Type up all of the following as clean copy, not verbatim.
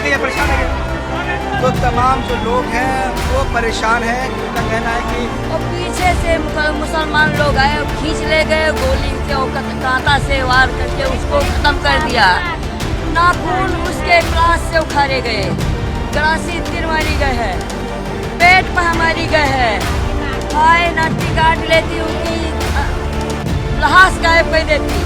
है, परेशान है। तो तमाम जो लोग हैं वो परेशान हैं। उनका कहना है कि और पीछे से मुसलमान लोग आए, खींच ले गए गोली से और कांटा से वार करके उसको खत्म कर दिया। नाखून उसके क्लास से उखाड़े गए, गलासी तीर मारी गए है, पेट पर मारी गए है, भाई नाटी काट लेती उनकी लाश गायब कर देती।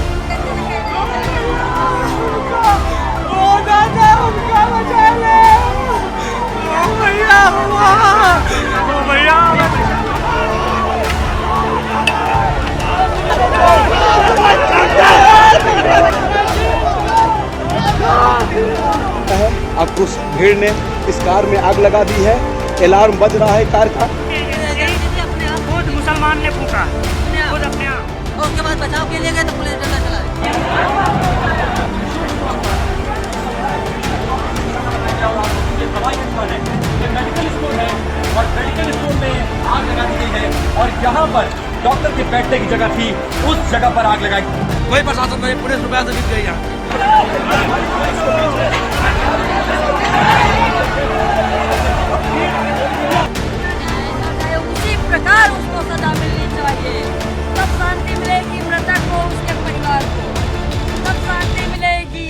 अब उस भीड़ ने इस कार में आग लगा दी है। अलार्म बज रहा है कार का। खुद मुसलमान ने फूका, खुद अपने आप। और उसके बाद बचाव के लिए गए तो पुलिस डंडा चला। मेडिकल स्टोर है और मेडिकल स्टोर में आग लगा दी गई है और यहाँ पर डॉक्टर के बैठने की जगह थी, उस जगह पर आग लगाई। कोई प्रशासन नहीं, पुलिस रुपया से बीत गई यहाँ। उसी प्रकार उसको सजा मिलनी चाहिए, तब शांति मिलेगी मृतक को, उसके परिवार को, तब शांति मिलेगी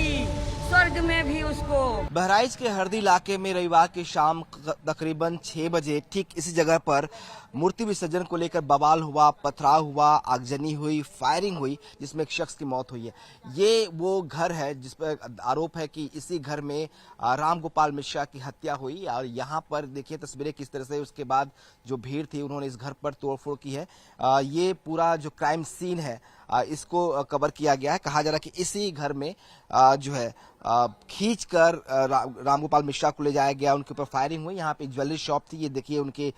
स्वर्ग में भी उसको। बहराइच के हरदी इलाके में रविवार की शाम तकरीबन 6 बजे ठीक इसी जगह पर मूर्ति विसर्जन को लेकर बवाल हुआ, पथराव हुआ, आगजनी हुई, फायरिंग हुई, जिसमें एक शख्स की मौत हुई है। ये वो घर है जिस पर आरोप है कि इसी घर में राम गोपाल मिश्रा की हत्या हुई। और यहाँ पर देखिए तस्वीरें किस तरह से उसके बाद जो भीड़ थी उन्होंने इस घर पर तोड़फोड़ की है। ये पूरा जो क्राइम सीन है इसको कवर किया गया है। कहा जा रहा है कि इसी घर में जो है खींचकर रामगोपाल मिश्रा को ले जाया गया, उनके ऊपर फायरिंग हुई। यहाँ पे ज्वेलरी शॉप थी, ये देखिए उनके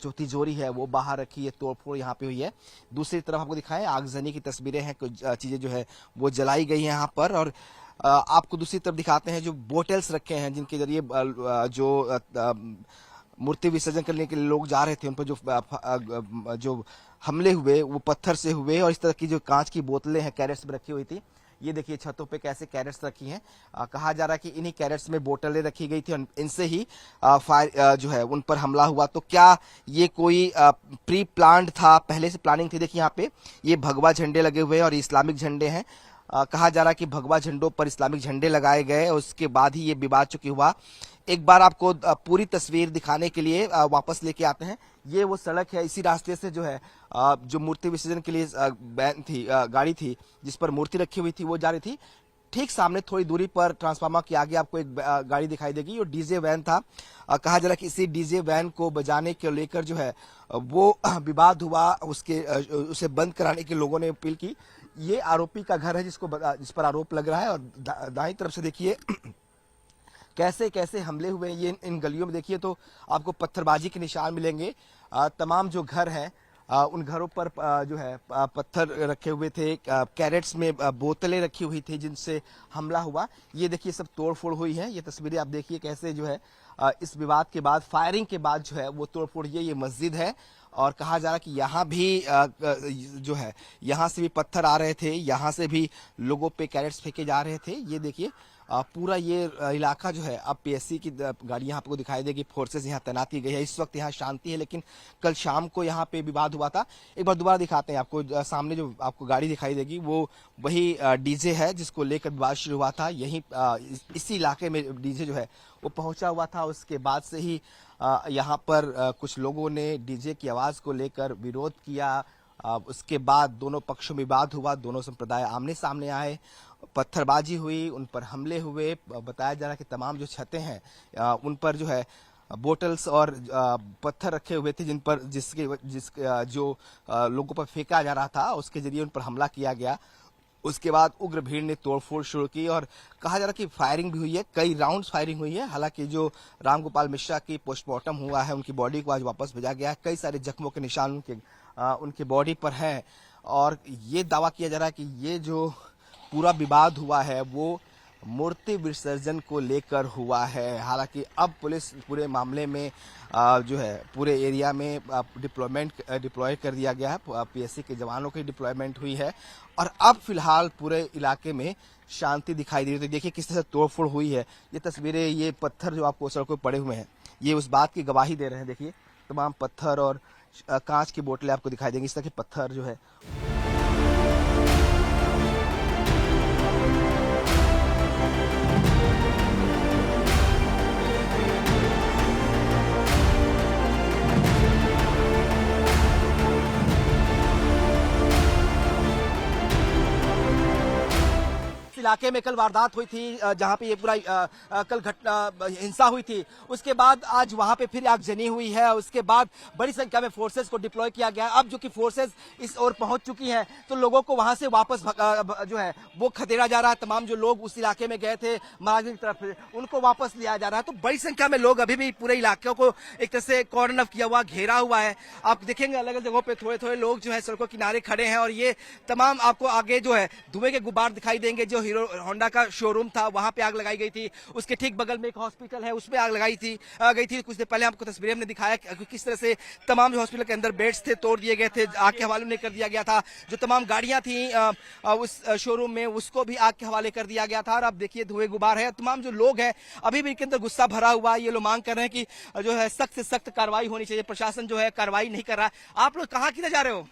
जो तिजोरी है वो बाहर रखी है, तोड़फोड़ यहाँ पे हुई है। दूसरी तरफ आपको दिखाएं आगजनी की तस्वीरें हैं, कुछ चीजें जो है वो जलाई गई है यहाँ पर। और आपको दूसरी तरफ दिखाते हैं जो बोटल्स रखे हैं जिनके जरिए जो मूर्ति विसर्जन करने के लिए लोग जा रहे थे उन पर जो हमले हुए वो पत्थर से हुए। और इस तरह की जो कांच की बोतलें हैं कैरेट्स में रखी हुई थी, ये देखिए छतों पे कैसे कैरेट्स रखी हैं। कहा जा रहा है कि इन्हीं कैरेट्स में बोतलें रखी गई थी और इनसे ही फायर जो है उन पर हमला हुआ। तो क्या ये कोई प्री प्लान्ड था, पहले से प्लानिंग थी? देखिए यहाँ पे ये भगवा झंडे लगे हुए हैं और इस्लामिक झंडे हैं। कहा जा रहा है कि भगवा झंडों पर इस्लामिक झंडे लगाए गए और उसके बाद ही ये विवाद चुकी हुआ। एक बार आपको पूरी तस्वीर दिखाने के लिए वापस लेके आते हैं। ये वो सड़क है, इसी रास्ते से जो है जो मूर्ति विसर्जन के लिए वैन थी, गाड़ी थी जिस पर मूर्ति रखी हुई थी वो जा रही थी। ठीक सामने थोड़ी दूरी पर ट्रांसफार्मर के आगे आपको एक गाड़ी दिखाई देगी, वो डीजे वैन था। कहा जा रहा है कि इसी डीजे वैन को बजाने के लेकर जो है वो विवाद हुआ, उसे बंद कराने के लोगों ने अपील की। ये आरोपी का घर है जिस पर आरोप लग रहा है। और दाईं तरफ से देखिए कैसे कैसे हमले हुए हैं। ये इन गलियों में देखिए तो आपको पत्थरबाजी के निशान मिलेंगे। तमाम जो घर हैं उन घरों पर जो है पत्थर रखे हुए थे, कैरेट्स में बोतलें रखी हुई थी जिनसे हमला हुआ। ये देखिए सब तोड़फोड़ हुई है। ये तस्वीरें आप देखिए कैसे जो है इस विवाद के बाद, फायरिंग के बाद जो है वो तोड़फोड़। ये मस्जिद है और कहा जा रहा है कि यहाँ भी जो है यहाँ से भी पत्थर आ रहे थे, यहाँ से भी लोगों पे कैरेट्स फेंके जा रहे थे। ये देखिए पूरा ये इलाका जो है, अब पीएससी की गाड़ियां आपको दिखाई देगी, फोर्सेस यहाँ तैनात की गई है। इस वक्त यहाँ शांति है, लेकिन कल शाम को यहाँ पे विवाद हुआ था। एक बार दोबारा दिखाते हैं आपको। सामने जो आपको गाड़ी दिखाई देगी वो वही डीजे है जिसको लेकर विवाद शुरू हुआ था। यही इसी इलाके में डीजे जो है वो पहुंचा हुआ था। उसके बाद से ही यहाँ पर कुछ लोगों ने डीजे की आवाज को लेकर विरोध किया। उसके बाद दोनों पक्षों में विवाद हुआ, दोनों संप्रदाय आमने सामने आए, पत्थरबाजी हुई, उन पर हमले हुए। बताया जा रहा है कि तमाम जो छतें हैं उन पर जो है बोटल्स और पत्थर रखे हुए थे जो लोगों पर फेंका जा रहा था, उसके जरिए उन पर हमला किया गया। उसके बाद उग्र भीड़ ने तोड़फोड़ शुरू की और कहा जा रहा है कि फायरिंग भी हुई है, कई राउंड्स फायरिंग हुई है। हालांकि जो रामगोपाल मिश्रा की पोस्टमार्टम हुआ है, उनकी बॉडी को आज वापस भेजा गया है। कई सारे जख्मों के निशान उनके बॉडी पर हैं और ये दावा किया जा रहा है कि ये जो पूरा विवाद हुआ है वो मूर्ति विसर्जन को लेकर हुआ है। हालांकि अब पुलिस पूरे मामले में जो है पूरे एरिया में डिप्लॉय कर दिया गया है। पीएससी के जवानों की डिप्लॉयमेंट हुई है और अब फिलहाल पूरे इलाके में शांति दिखाई दे रही है। तो देखिए किस तरह से तोड़फोड़ हुई है। ये तस्वीरें, ये पत्थर जो आपको सड़कों पर पड़े हुए हैं, ये उस बात की गवाही दे रहे हैं। देखिए तमाम पत्थर और कांच की बोतलें आपको दिखाई देंगी। इस तरह के पत्थर जो है इलाके में कल वारदात हुई थी, जहां पे ये पूरा कल घटना हिंसा हुई थी। उसके बाद आज वहां पे फिर आगजनी हुई है। उसके बाद बड़ी संख्या में फोर्सेस को डिप्लॉय किया गया है। अब जो कि फोर्सेस इस ओर पहुंच चुकी हैं, तो लोगों को वहां से वापस जो है वो खदेड़ा जा रहा है। तमाम जो लोग उस इलाके में गए थे महाराजगंज की तरफ, उनको वापस लिया जा रहा है। तो बड़ी संख्या में लोग अभी भी पूरे इलाके को एक तरह से कॉर्डन ऑफ किया हुआ, घेरा हुआ है। आप देखेंगे अलग अलग जगहों पे थोड़े थोड़े लोग जो है सड़कों किनारे खड़े हैं। और ये तमाम आपको आगे जो है धुएं के गुब्बार दिखाई देंगे। जो हीरो होंडा का शोरूम था, वहां पे आग लगाई गई थी। उसके ठीक बगल में एक हॉस्पिटल है, उसमें आग गई थी। कुछ देर पहले आपको तस्वीरें हमने दिखाया कि किस तरह से तमाम जो हॉस्पिटल के अंदर बेड्स थे तोड़ दिए गए थे, आग के हवाले में कर दिया गया था। जो तमाम गाड़ियां थी उस शोरूम में, उसको भी आग के हवाले कर दिया गया था। और अब देखिए धुएं गुबार है। तमाम जो लोग हैं अभी भी इनके अंदर गुस्सा भरा हुआ है। ये लोग मांग कर रहे हैं कि जो है सख्त से सख्त कार्रवाई होनी चाहिए। प्रशासन जो है कार्रवाई नहीं कर रहा है। आप लोग कहाँ किधर जा रहे हो?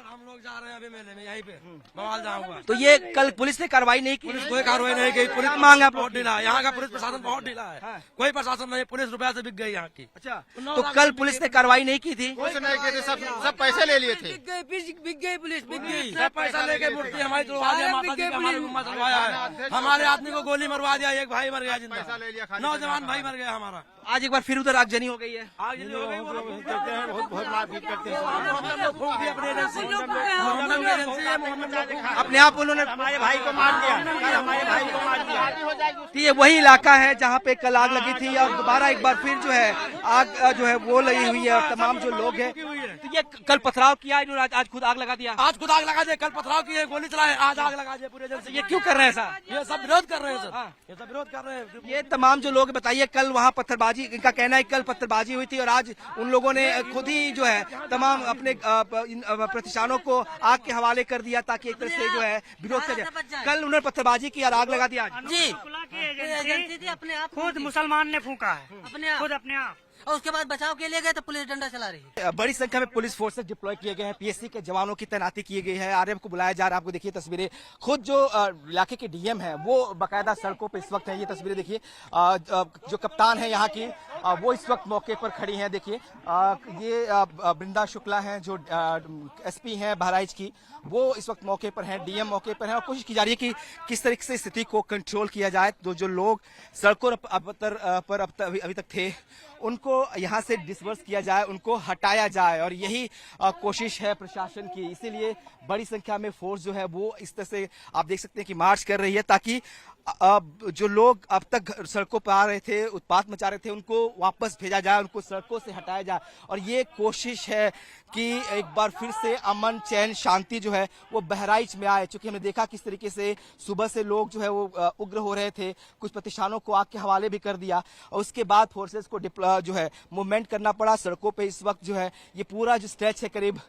हम लोग जा रहे हैं अभी मेले में, यहीं पे बवाल जाऊंगा। तो ये कल पुलिस ने कार्रवाई नहीं की? पुलिस कोई कार्रवाई नहीं की। पुलिस मांग आप बहुत ढीला है, यहाँ का पुलिस प्रशासन बहुत ढीला है। हाँ। कोई प्रशासन नहीं, पुलिस रुपया से बिक गई यहाँ की। अच्छा, तो कल पुलिस ने कार्रवाई नहीं की थी? कुछ नहीं किए थे, सब पैसे ले लिए थे। बिक गई पुलिस, बिक गई। सब पैसा लेके मूर्ति हमारी तुड़वा दिया, माता जी का हमारे गुम्मा चलवाया है। हमारे आदमी को गोली मरवा दिया, एक भाई मर गया जिंदा, नौजवान भाई मर गया हमारा। आज एक बार फिर उधर आगजनी हो गई है। आगजनी हो गई, बहुत मारपीट करते हैं। अपने एजेंसी अपने आप उन्होंने हमारे भाई को मार दिया, हमारे भाई को मार दिया। तो ये वही इलाका है जहाँ पे कल आग लगी थी और दोबारा एक बार फिर जो है आग जो है वो लगी हुई है। और तमाम जो लोग हैं, तो ये कल पथराव किया इन्होंने, आज खुद आग लगा दिया। आज खुद आग लगा दिया, कल पथराव किए, गोली चलाए, आज आग लगा दिया पूरे एजेंसी। ये क्यों कर रहे हैं ऐसा? ये सब विरोध कर रहे हैं सर, ये सब विरोध कर रहे हैं। ये तमाम जो लोग बताइए, कल वहाँ पत्थरबाजी, इनका कहना है कल पत्थरबाजी हुई थी और आज उन लोगों ने खुद ही जो है तमाम अपने प्रतिष्ठानों को आग के हवाले कर दिया ताकि एक तरह से जो है विरोध कर जाए। कल उन्होंने पत्थरबाजी की और आग लगा दिया। जी, एजेंसी थी अपने आप, खुद मुसलमान ने फूका है अपने आप, खुद अपने आप। और उसके बाद बचाव के लिए गए तो पुलिस डंडा चला रही है। बड़ी संख्या में पुलिस फोर्सेस डिप्लॉय किए गए हैं। पीएससी के जवानों की तैनाती की गई है। आरएफ को बुलाया जा रहा है। आपको देखिए तस्वीरें, खुद जो इलाके के डीएम है वो बाकायदा सड़कों पे इस वक्त है। ये तस्वीरें देखिए, जो कप्तान है यहाँ की वो इस वक्त मौके पर खड़ी हैं। देखिए ये वृंदा शुक्ला हैं जो एसपी हैं बहराइच की, वो इस वक्त मौके पर हैं, डीएम मौके पर हैं। और कोशिश की जा रही है कि किस तरीके से स्थिति को कंट्रोल किया जाए। तो जो लोग सड़कों पर अभी तक थे उनको यहाँ से डिसवर्स किया जाए, उनको हटाया जाए। और यही कोशिश है प्रशासन की। इसीलिए बड़ी संख्या में फोर्स जो है वो इस तरह से आप देख सकते हैं कि मार्च कर रही है ताकि जो लोग अब तक सड़कों पर आ रहे थे, उत्पात मचा रहे थे, उनको वापस भेजा जाए, उनको सड़कों से हटाया जाए। और ये कोशिश है कि एक बार फिर से अमन, चैन, शांति जो है वो बहराइच में आए। चूंकि हमने देखा किस तरीके से सुबह से लोग जो है वो उग्र हो रहे थे, कुछ प्रतिष्ठानों को आग के हवाले भी कर दिया। और उसके बाद फोर्सेस को जो है मूवमेंट करना पड़ा सड़कों पे। इस वक्त जो है ये पूरा जो स्ट्रेच है करीब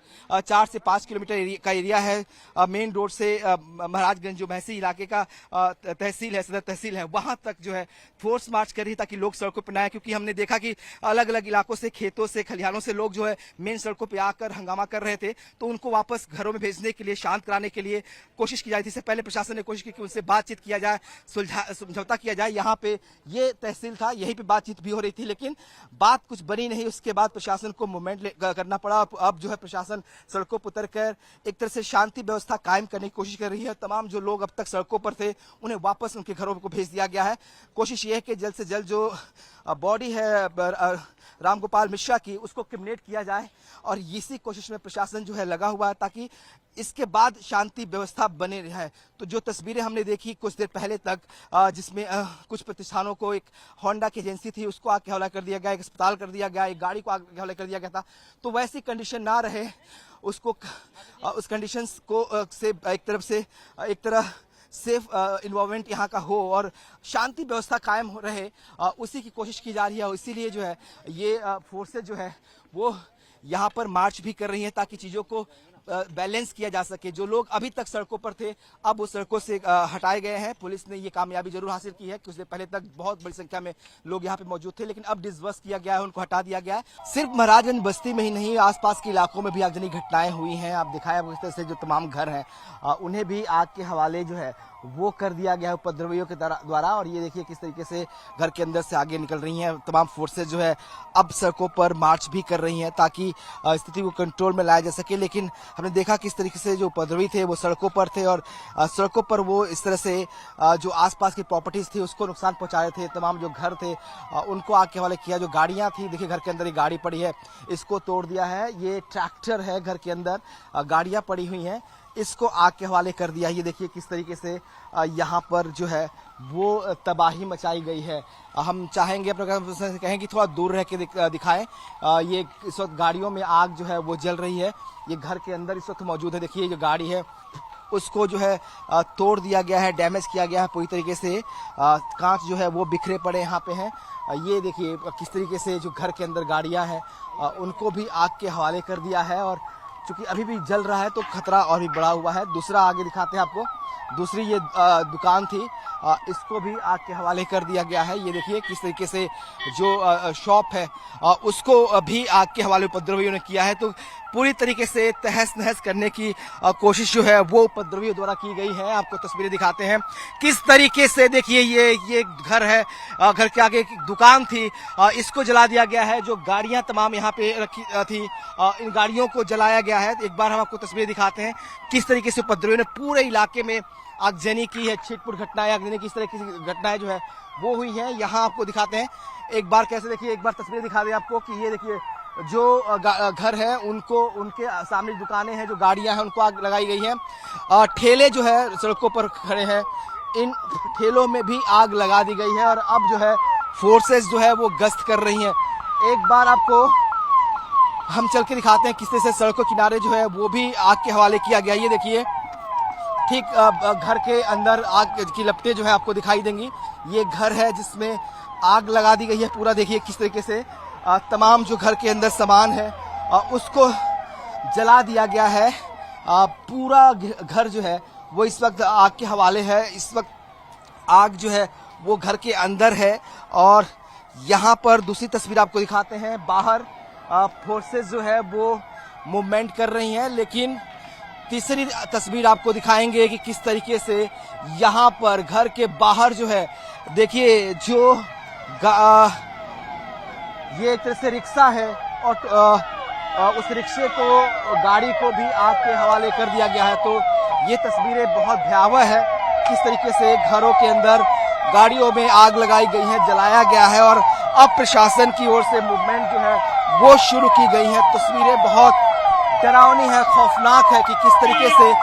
4 से 5 किलोमीटर का एरिया है, मेन रोड से महाराजगंज जो महसी इलाके का तहसील है, सदर तहसील है, वहां तक जो है फोर्स मार्च कर रही ताकि लोग सड़कों पर न आए। क्योंकि हमने देखा कि अलग अलग इलाकों से, खेतों से, खलिहानों से लोग जो है मेन सड़कों पर आकर हंगामा कर रहे थे। तो उनको वापस घरों में भेजने के लिए, शांत कराने के लिए कोशिश की जा रही थी। इससे पहले प्रशासन ने कोशिश की कि उनसे बातचीत किया जाए, समझौता किया जाए। यहाँ पे ये तहसील था, यहीं पे बातचीत भी हो रही थी, लेकिन बात कुछ बनी नहीं। उसके बाद प्रशासन को मूवमेंट करना पड़ा। अब जो है प्रशासन सड़कों पर उतरकर एक तरह से शांति व्यवस्था कायम करने की कोशिश कर रही है। तमाम जो लोग अब तक सड़कों पर थे उन्हें वापस उनके घरों को भेज दिया गया है। कोशिश ये है कि जल्द से जल्द जो बॉडी है रामगोपाल मिश्रा की, उसको क्रिमिनेट किया जाए। और इसी कोशिश में प्रशासन जो है लगा हुआ है ताकि इसके बाद शांति व्यवस्था बने रहे। तो जो तस्वीरें हमने देखी कुछ देर पहले तक, जिसमें कुछ प्रतिष्ठानों को, एक होंडा की एजेंसी थी उसको आग के हवाले कर दिया गया, एक अस्पताल कर दिया गया, एक गाड़ी को आग के हवाले कर दिया गया था। तो वैसी कंडीशन ना रहे, उसको उस कंडीशंस को से एक तरह सेफ इन्वॉल्वमेंट यहाँ का हो और शांति व्यवस्था कायम हो रहे, उसी की कोशिश की जा रही है। इसीलिए जो है ये फोर्सेज जो है वो यहाँ पर मार्च भी कर रही हैं ताकि चीज़ों को बैलेंस किया जा सके। जो लोग अभी तक सड़कों पर थे अब उस सड़कों से हटाए गए हैं। पुलिस ने ये कामयाबी जरूर हासिल की है। कुछ देर पहले तक बहुत बड़ी संख्या में लोग यहाँ पे मौजूद थे, लेकिन अब डिसबर्स किया गया है, उनको हटा दिया गया है। सिर्फ महाराजगंज बस्ती में ही नहीं, आसपास के इलाकों में भी आगजनी घटनाएं हुई हैं। आप दिखाया इस तरह से जो तमाम घर हैं उन्हें भी आग के हवाले जो है वो कर दिया गया है उपद्रवियों के द्वारा। और ये देखिए किस तरीके से घर के अंदर से आगे निकल रही हैं। तमाम फोर्सेज जो है अब सड़कों पर मार्च भी कर रही हैं ताकि स्थिति को कंट्रोल में लाया जा सके। लेकिन हमने देखा किस तरीके से जो उपद्रवी थे वो सड़कों पर थे और सड़कों पर वो इस तरह से जो आसपास की प्रॉपर्टीज थी उसको नुकसान पहुंचा रहे थे। तमाम जो घर थे उनको आग के हवाले किया। जो गाड़ियां थी, देखिए घर के अंदर एक गाड़ी पड़ी है, इसको तोड़ दिया है। ये ट्रैक्टर है, घर के अंदर गाड़ियां पड़ी हुई हैं, इसको आग के हवाले कर दिया। ये देखिए किस तरीके से यहाँ पर जो है वो तबाही मचाई गई है। हम चाहेंगे अपने कहें कि थोड़ा दूर रह के दिखाएं। ये इस वक्त गाड़ियों में आग जो है वो जल रही है। ये घर के अंदर इस वक्त मौजूद है। देखिए जो गाड़ी है उसको जो है तोड़ दिया गया है, डैमेज किया गया है पूरी तरीके से। कांच जो है वो बिखरे पड़े यहाँ पे हैं। ये देखिए किस तरीके से जो घर के अंदर गाड़ियाँ हैं उनको भी आग के हवाले कर दिया है। और चूंकि अभी भी जल रहा है तो खतरा और भी बढ़ा हुआ है। दूसरा आगे दिखाते हैं आपको, दूसरी ये दुकान थी, इसको भी आग के हवाले कर दिया गया है। ये देखिए किस तरीके से जो शॉप है उसको भी आग के हवाले उपद्रवियों ने किया है। तो पूरी तरीके से तहस नहस करने की कोशिश जो है वो उपद्रवियों द्वारा की गई है। आपको तस्वीरें दिखाते हैं किस तरीके से। देखिए ये घर है, घर के आगे एक दुकान थी, इसको जला दिया गया है। जो गाड़ियां तमाम यहाँ पे रखी थी इन गाड़ियों को जलाया गया है। एक बार हम आपको तस्वीरें दिखाते हैं किस तरीके से उपद्रवियों ने पूरे इलाके में आगजनी की है। छिटपुट घटनाएं, आगजनी की इस तरह की घटनाएं जो है वो हुई हैं। यहाँ आपको दिखाते हैं एक बार कैसे। देखिए एक बार तस्वीरें दिखा दें आपको कि ये देखिए जो घर है उनको, उनके सामने दुकानें हैं, जो गाड़ियां हैं उनको आग लगाई गई है। ठेले जो है सड़कों पर खड़े हैं, इन ठेलों में भी आग लगा दी गई है। और अब जो है फोर्सेस जो है वो गश्त कर रही हैं। एक बार आपको हम चल के दिखाते हैं किस तरह से सड़कों किनारे जो है वो भी आग के हवाले किया गया। ये देखिए ठीक घर के अंदर आग की लपटें जो है आपको दिखाई देंगी। ये घर है जिसमें आग लगा दी गई है पूरा। देखिए किस तरीके से तमाम जो घर के अंदर सामान है उसको जला दिया गया है। पूरा घर जो है वो इस वक्त आग के हवाले है। इस वक्त आग जो है वो घर के अंदर है। और यहाँ पर दूसरी तस्वीर आपको दिखाते हैं, बाहर फोर्सेस जो है वो मूवमेंट कर रही हैं। लेकिन तीसरी तस्वीर आपको दिखाएंगे कि किस तरीके से यहाँ पर घर के बाहर जो है देखिए जो ये एक तरह से रिक्शा है और उस रिक्शे को, गाड़ी को भी आग के हवाले कर दिया गया है। तो ये तस्वीरें बहुत भयावह है किस तरीके से घरों के अंदर गाड़ियों में आग लगाई गई है, जलाया गया है। और अब प्रशासन की ओर से मूवमेंट जो है वो शुरू की गई है। तस्वीरें बहुत डरावनी है, खौफनाक है कि किस तरीके से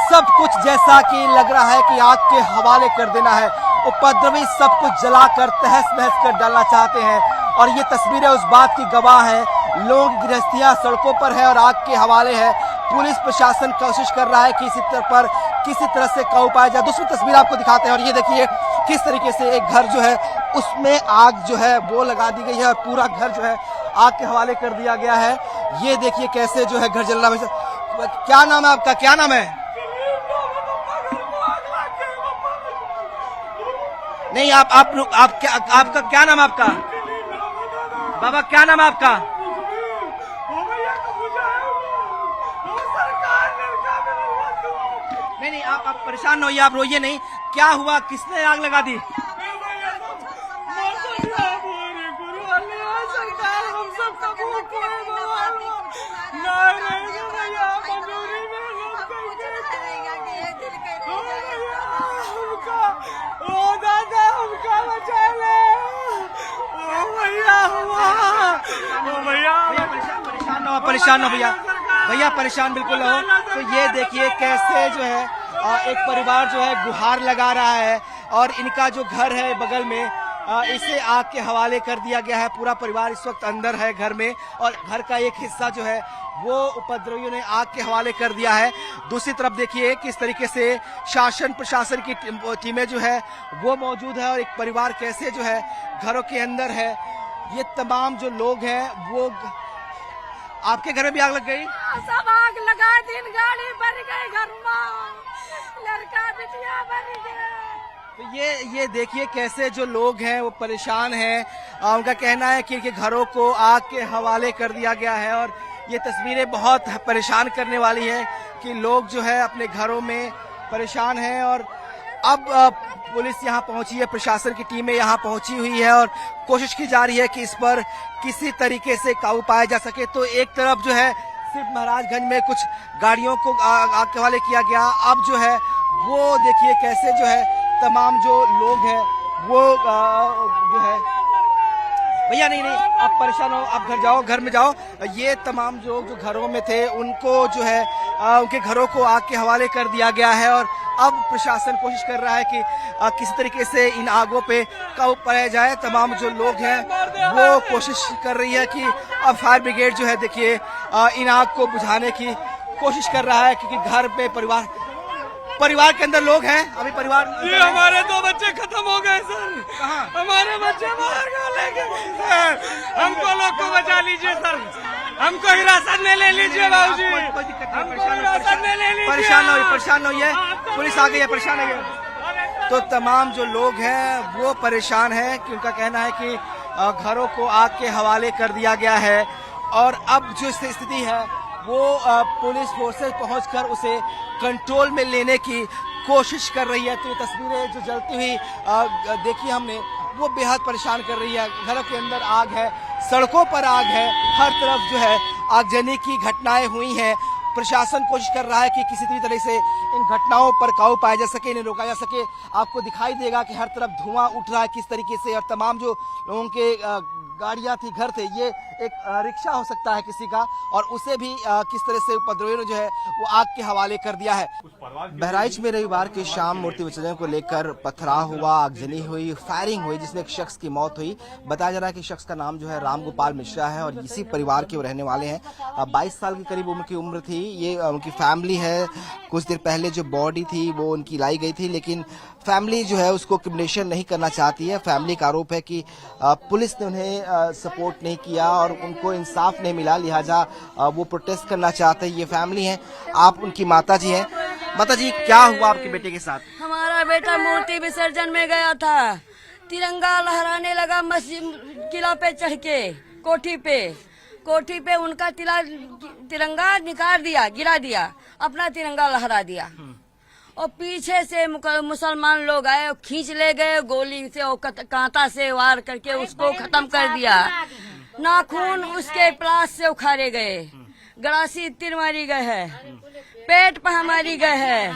सब कुछ जैसा कि लग रहा है कि आग के हवाले कर देना है। उपद्रवी सब कुछ जलाकर तहस नहस कर डालना चाहते हैं। और ये तस्वीरें उस बात की गवाह हैं। लोगों की गृहस्थियां सड़कों पर है और आग के हवाले है। पुलिस प्रशासन कोशिश कर रहा है कि किसी तरह से काबू पाया जाए। दूसरी तस्वीर आपको दिखाते हैं और ये देखिए किस तरीके से एक घर जो है उसमें आग जो है वो लगा दी गई है और पूरा घर जो है आग के हवाले कर दिया गया है। ये देखिए कैसे जो है घर जल रहा है। क्या नाम है आपका, क्या नाम है? नहीं आपका क्या नाम है आपका? बाबा क्या नाम है आपका? नहीं आप परेशान न होइए, आप रोइए नहीं। क्या हुआ, किसने आग लगा दी? परेशान हो भैया परेशान बिल्कुल हो। तो ये देखिए कैसे जो है एक परिवार जो है गुहार लगा रहा है और इनका जो घर है बगल में इसे आग के हवाले कर दिया गया है। पूरा परिवार इस वक्त अंदर है घर में और घर का एक हिस्सा जो है वो उपद्रवियों ने आग के हवाले कर दिया है। दूसरी तरफ देखिए किस तरीके से शासन प्रशासन की टीमें जो है वो मौजूद है और एक परिवार कैसे जो है घरों के अंदर है। ये तमाम जो लोग हैं वो आपके घर में भी आग लग गई? सब आग लगा, दिन गाड़ी बन गई, घर में लड़का बिटिया बन गए। तो ये देखिए कैसे जो लोग हैं वो परेशान हैं। उनका कहना है कि इनके घरों को आग के हवाले कर दिया गया है और ये तस्वीरें बहुत परेशान करने वाली है कि लोग जो है अपने घरों में परेशान हैं। और अब पुलिस यहाँ पहुंची है, प्रशासन की टीमें यहाँ पहुंची हुई है और कोशिश की जा रही है कि इस पर किसी तरीके से काबू पाया जा सके। तो एक तरफ जो है सिर्फ महाराजगंज में कुछ गाड़ियों को आग के हवाले किया गया, अब जो है वो देखिए कैसे जो है तमाम जो लोग हैं वो जो है, भैया नहीं आप परेशान हो, आप घर जाओ, घर में जाओ। ये तमाम जो घरों में थे उनको जो है उनके घरों को आग के हवाले कर दिया गया है और अब प्रशासन कोशिश कर रहा है कि किसी तरीके से इन आगों पे काबू पाया जाए। तमाम जो लोग हैं वो कोशिश कर रही है कि अब फायर ब्रिगेड जो है देखिए इन आग को बुझाने की कोशिश कर रहा है, क्योंकि घर पे परिवार के अंदर लोग हैं। अभी परिवार ये हमारे 2 बच्चे खत्म हो गए सर। कहाँ? हमारे बच्चे बाहर को लेके गए सर। हमको लोग को बचा लीजिए सर, हमको हिरासत में ले लीजिए बाबूजी, कोई दिक्कत नहीं, हमको हिरासत में ले लीजिए। परेशान होइए, पुलिस आ गई है, परेशान है। तो तमाम जो लोग हैं वो परेशान हैं कि उनका कहना है कि घरों को आग के हवाले कर दिया गया है और अब जो स्थिति है वो पुलिस फोर्सेस पहुंचकर उसे कंट्रोल में लेने की कोशिश कर रही है। तो ये तस्वीरें जो जलती हुई देखी हमने वो बेहद परेशान कर रही है। घरों के अंदर आग है, सड़कों पर आग है, हर तरफ जो है आगजनी की घटनाएं हुई हैं। प्रशासन कोशिश कर रहा है कि किसी भी तरह से इन घटनाओं पर काबू पाया जा सके, इन्हें रोका जा सके। आपको दिखाई देगा कि हर तरफ धुआं उठ रहा है किस तरीके से, और तमाम जो लोगों के गाड़ियां थी, घर थे, ये एक रिक्शा हो सकता है किसी का, और उसे भी किस तरह से उपद्रवियों ने जो है वो आग के हवाले कर दिया है। बहराइच में रविवार की शाम मूर्ति विसर्जन को लेकर पथराव हुआ, आगजनी हुई, फायरिंग हुई, जिसमें एक शख्स की मौत हुई। बताया जा रहा है कि शख्स का नाम जो है राम गोपाल मिश्रा है और इसी परिवार के वो रहने वाले हैं। 22 साल के करीब उनकी उम्र थी। ये उनकी फैमिली है। कुछ देर पहले जो बॉडी थी वो उनकी लाई गई थी, लेकिन फैमिली जो है उसको क्रिमिनेशन नहीं करना चाहती है। फैमिली का आरोप है कि पुलिस ने उन्हें सपोर्ट नहीं किया और उनको इंसाफ नहीं मिला, लिहाजा वो प्रोटेस्ट करना चाहते हैं। ये फैमिली है। आप उनकी माता जी हैं। माता जी, क्या हुआ आपके बेटे के साथ? हमारा बेटा मूर्ति विसर्जन में गया था, तिरंगा लहराने लगा मस्जिद किला पे चढ़ के, कोठी पे उनका तिरंगा निकाल दिया, गिरा दिया, अपना तिरंगा लहरा दिया और पीछे से मुसलमान लोग आए, खींच ले गए, गोली से और कांटा से वार करके उसको खत्म कर दिया। नाखून उसके प्लास से उखाड़े गए, गड़ासी तीर मारी गए है, पेट पर हमारी गए है,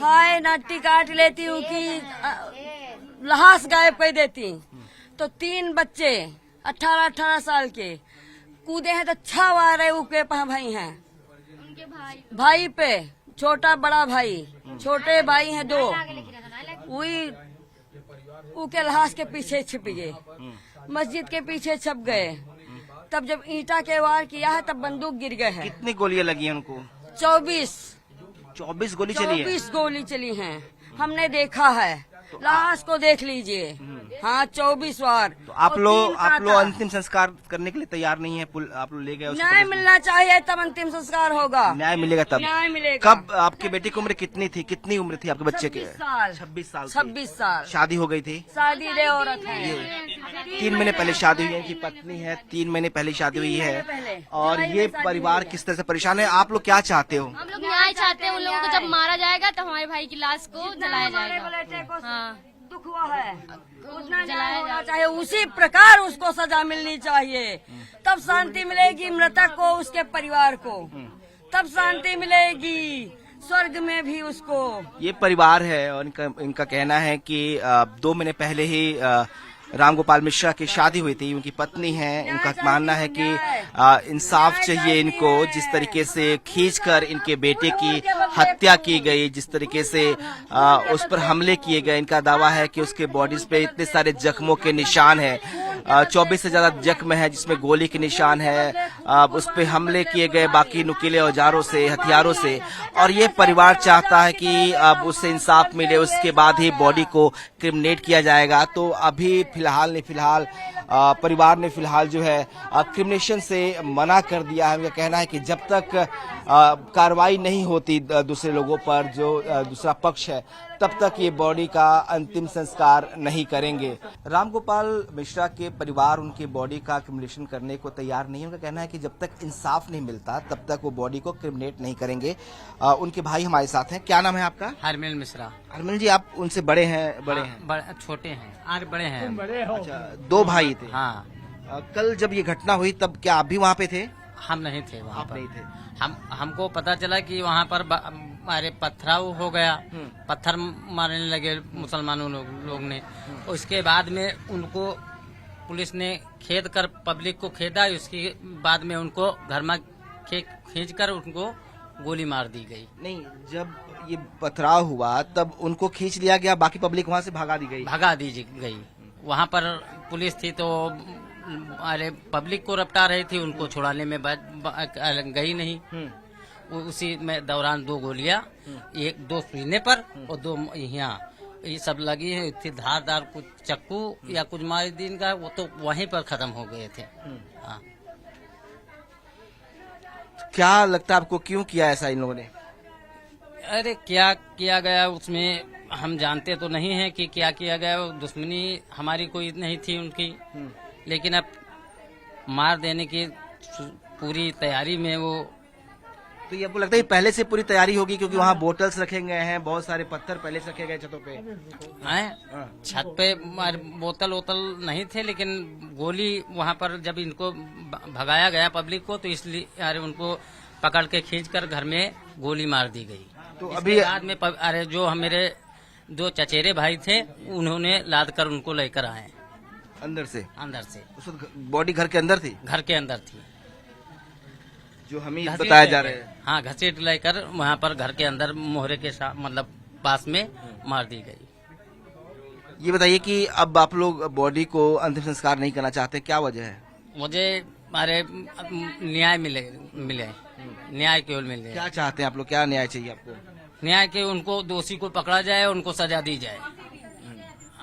हाय नाटी काट लेती हूँ कि लहास गायब कर देती। तो 3 बच्चे 18-18 साल के कूदे हैं तो 6 वार उनके भाई हैं, भाई पे छोटा बड़ा भाई, छोटे भाई हैं 2, वही उनके लहास के पीछे छिप गए, मस्जिद के पीछे छप गए। तब जब ईंटा के वार किया है तब बंदूक गिर गए हैं। कितनी गोलियां लगी हैं उनको? 24 गोली चली है। 24 गोली चली हैं, हमने देखा है, लाश को देख लीजिए। हाँ, 24 वार। तो आप लोग अंतिम संस्कार करने के लिए तैयार नहीं है? आप लोग ले गए? न्याय मिलना चाहिए तब अंतिम संस्कार होगा। न्याय मिलेगा तब? न्याय मिलेगा। कब? आपके बेटे की उम्र कितनी थी? कितनी उम्र थी आपके बच्चे के? 26 साल। 26 साल। शादी हो गई थी? शादी रे औरत है। 3 महीने पहले शादी हुई है। इनकी पत्नी है, 3 महीने पहले शादी हुई है और ये परिवार किस तरह से परेशान है? आप लोग क्या चाहते हो? हम लोग न्याय चाहते हैं। उन लोगों को जब मारा जाएगा तो हमारे भाई की लाश को जलाया जाएगा। हाँ, दुख हुआ है, उतना न्याय होना चाहिए, उसी प्रकार उसको सजा मिलनी चाहिए, तब शांति मिलेगी मृतक को, उसके परिवार को, तब शांति मिलेगी स्वर्ग में भी उसको। ये परिवार है और इनका कहना है कि 2 महीने पहले ही राम गोपाल मिश्रा की शादी हुई थी, उनकी पत्नी है। उनका मानना है कि इंसाफ चाहिए इनको। जिस तरीके से खींचकर इनके बेटे की हत्या की गई, जिस तरीके से उस पर हमले किए गए, इनका दावा है कि उसके बॉडीज पे इतने सारे जख्मों के निशान हैं। 24 से ज्यादा जख्म है, जिसमें गोली के निशान है। उस पे हमले किए गए बाकी नुकीले औजारों से, हथियारों से, और ये परिवार चाहता है कि अब उससे इंसाफ मिले, उसके बाद ही बॉडी को क्रिमिनेट किया जाएगा। तो अभी फिलहाल परिवार ने फिलहाल जो है क्रिमिनेशन से मना कर दिया है। उनका कहना है कि जब तक कार्रवाई नहीं होती दूसरे लोगों पर, जो दूसरा पक्ष है, तब तक ये बॉडी का अंतिम संस्कार नहीं करेंगे। रामगोपाल मिश्रा के परिवार उनकी बॉडी का क्रिमिनेशन करने को तैयार नहीं है। उनका कहना है कि जब तक इंसाफ नहीं मिलता तब तक वो बॉडी को क्रिमिनेट नहीं करेंगे। उनके भाई हमारे साथ हैं। क्या नाम है आपका? हरमिल मिश्रा। हरमिल जी, आप उनसे बड़े हैं? छोटे हैं, आज बड़े हैं। अच्छा, 2 भाई थे। हाँ। कल जब ये घटना हुई तब क्या आप भी वहाँ पे थे? हम नहीं थे वहाँ पर। नहीं थे। हमको पता चला कि वहाँ पर अरे पथराव हो गया, पत्थर मारने लगे मुसलमानों लोग ने। उसके बाद में उनको पुलिस ने खेद कर पब्लिक को खेदा, उसके बाद में उनको घर में खींच कर उनको गोली मार दी गई। नहीं, जब ये पथराव हुआ तब उनको खींच लिया गया, बाकी पब्लिक वहाँ से भगा दी गई। वहाँ पर पुलिस थी तो अरे पब्लिक को रपटा रही थी, उनको छुड़ाने में गई नहीं। उसी में दौरान 2 गोलियां, 2 सीने पर और 2 यहाँ, ये सब लगी है। इतनी धारदार कुछ चक्कू या कुछ मारिदीन का, वो तो वहीं पर खत्म हो गए थे। हाँ। क्या लगता है आपको, क्यों किया ऐसा इन लोगों ने? अरे क्या किया गया उसमें हम जानते तो नहीं है कि क्या किया गया। दुश्मनी हमारी कोई नहीं थी उनकी, लेकिन अब मार देने की पूरी तैयारी में वो। तो ये आपको लगता है पहले से पूरी तैयारी होगी, क्योंकि वहाँ बोतल्स रखे गए हैं, बहुत सारे पत्थर पहले से रखे गए छतों पे हैं। छत पे बोतल नहीं थे, लेकिन गोली वहाँ पर जब इनको भगाया गया पब्लिक को, तो इसलिए अरे उनको पकड़ के खींचकर घर में गोली मार दी गई। तो अभी बाद में अरे जो मेरे 2 चचेरे भाई थे, उन्होंने लाद कर उनको लेकर आए अंदर से। उस वक्त बॉडी घर के अंदर थी? घर के अंदर थी, जो हमें बताया जा रहा है। हाँ, घसीट लेकर वहाँ पर घर के अंदर मोहरे के साथ मतलब पास में मार दी गई। ये बताइए कि अब आप लोग बॉडी को अंतिम संस्कार नहीं करना चाहते, क्या वजह है? मुझे अरे न्याय मिले, न्याय केवल मिले। क्या चाहते हैं आप लोग, क्या न्याय चाहिए आपको? न्याय के उनको दोषी को पकड़ा जाए, उनको सजा दी जाए।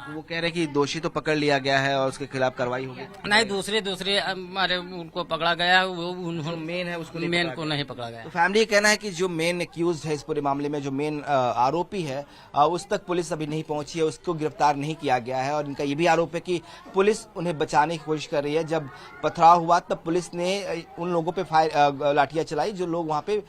वो कह रहे हैं कि दोषी तो पकड़ लिया गया है और उसके खिलाफ कार्रवाई होगी। नहीं, दूसरे हमारे उनको पकड़ा गया, वो मेन है, उसको मेन को नहीं पकड़ा गया। तो फैमिली का कहना है कि जो मेन एक्यूज है इस पूरे मामले में, जो मेन आरोपी है, उस तक पुलिस अभी नहीं पहुंची है, उसको गिरफ्तार नहीं किया गया है। और इनका ये भी आरोप है कि पुलिस उन्हें बचाने की कोशिश कर रही है। जब पथराव हुआ तब पुलिस ने उन लोगों पे लाठियां चलाई, जो लोग वहां पे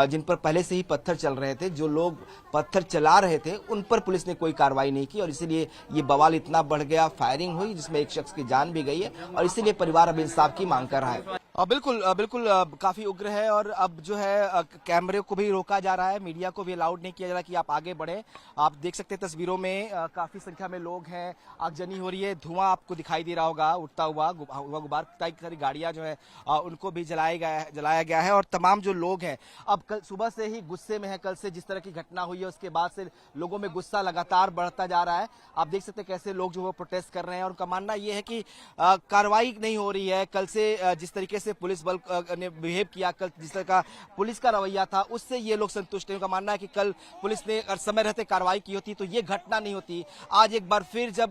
जिन पर पहले से ही पत्थर चल रहे थे, जो लोग पत्थर चला रहे थे, उन पर पुलिस ने कोई कार्रवाई नहीं की, और इसीलिए ये बवाल इतना बढ़ गया। फायरिंग हुई जिसमें एक शख्स की जान भी गई है, और इसीलिए परिवार अब इंसाफ की मांग कर रहा है। बिल्कुल काफी उग्र है, और अब जो है कैमरे को भी रोका जा रहा है, मीडिया को भी अलाउड नहीं किया जा रहा कि आप आगे बढ़े। आप देख सकते हैं तस्वीरों में काफी संख्या में लोग हैं, आगजनी हो रही है, धुआं आपको दिखाई दे रहा होगा उठता हुआ, गुब्बार, कई सारी गाड़ियां जो है उनको भी जलाया गया है। और तमाम जो लोग हैं अब कल सुबह से ही गुस्से में है। कल से जिस तरह की घटना हुई है उसके बाद से लोगों में गुस्सा लगातार बढ़ता जा रहा है। आप देख सकते हैं कैसे लोग जो है प्रोटेस्ट कर रहे हैं, और उनका मानना यह है कि कार्रवाई नहीं हो रही है। कल से जिस तरीके से पुलिस बल ने बिहेव किया, कल जिस तरह का पुलिस का रवैया था, उससे ये लोग संतुष्ट हैं। उनका मानना है कि कल पुलिस ने अगर समय रहते कार्रवाई की होती तो ये घटना नहीं होती। आज एक बार फिर जब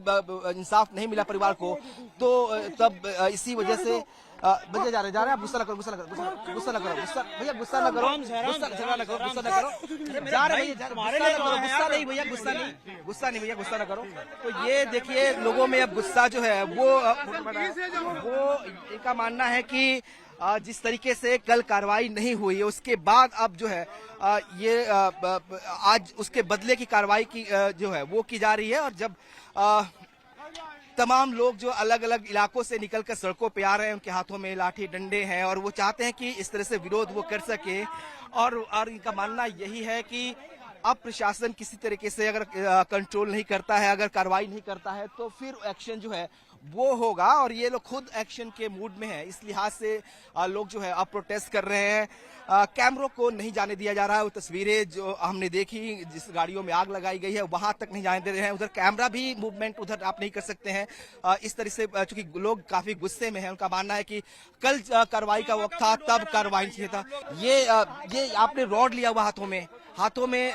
इंसाफ नहीं मिला परिवार को, तो तब इसी वजह से बजे जा रहे आप गुस्सा न करो भैया, गुस्सा न करो, गुस्सा नहीं भैया, गुस्सा नहीं, गुस्सा न करो। तो ये देखिए लोगों में अब गुस्सा जो है वो इनका मानना है कि जिस तरीके से कल कार्रवाई नहीं हुई है, उसके बाद अब जो है ये आज उसके बदले की कार्रवाई की जो है वो की जा रही है। और जब तमाम लोग जो अलग अलग इलाकों से निकलकर सड़कों पे आ रहे हैं, उनके हाथों में लाठी डंडे हैं, और वो चाहते हैं कि इस तरह से विरोध वो कर सके। और इनका मानना यही है कि अब प्रशासन किसी तरीके से अगर कंट्रोल नहीं करता है, अगर कार्रवाई नहीं करता है, तो फिर एक्शन जो है वो होगा और ये लोग खुद एक्शन के मूड में है। इस लिहाज से लोग जो है अब प्रोटेस्ट कर रहे हैं। कैमरों को नहीं जाने दिया जा रहा है। वो तस्वीरें जो हमने देखी जिस गाड़ियों में आग लगाई गई है वहां तक नहीं जाने दे रहे हैं। उधर कैमरा भी मूवमेंट उधर आप नहीं कर सकते हैं। इस तरह से चूंकि लोग काफी गुस्से में हैं, उनका मानना है कि कल कार्रवाई का वक्त था तब कार्रवाई चाहिए था। ये आपने रॉड लिया हुआ हाथों में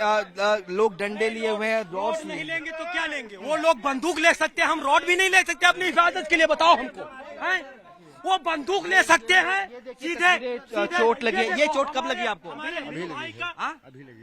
लोग डंडे लिए हुए हैं। रॉड नहीं लेंगे तो क्या लेंगे? वो लोग बंदूक ले सकते हैं, हम रॉड भी नहीं ले सकते अपनी हिफाजत के लिए? बताओ हमको, हैं? वो बंदूक ले सकते हैं सीधे चोट लगी है। ये चोट कब लगी आपको?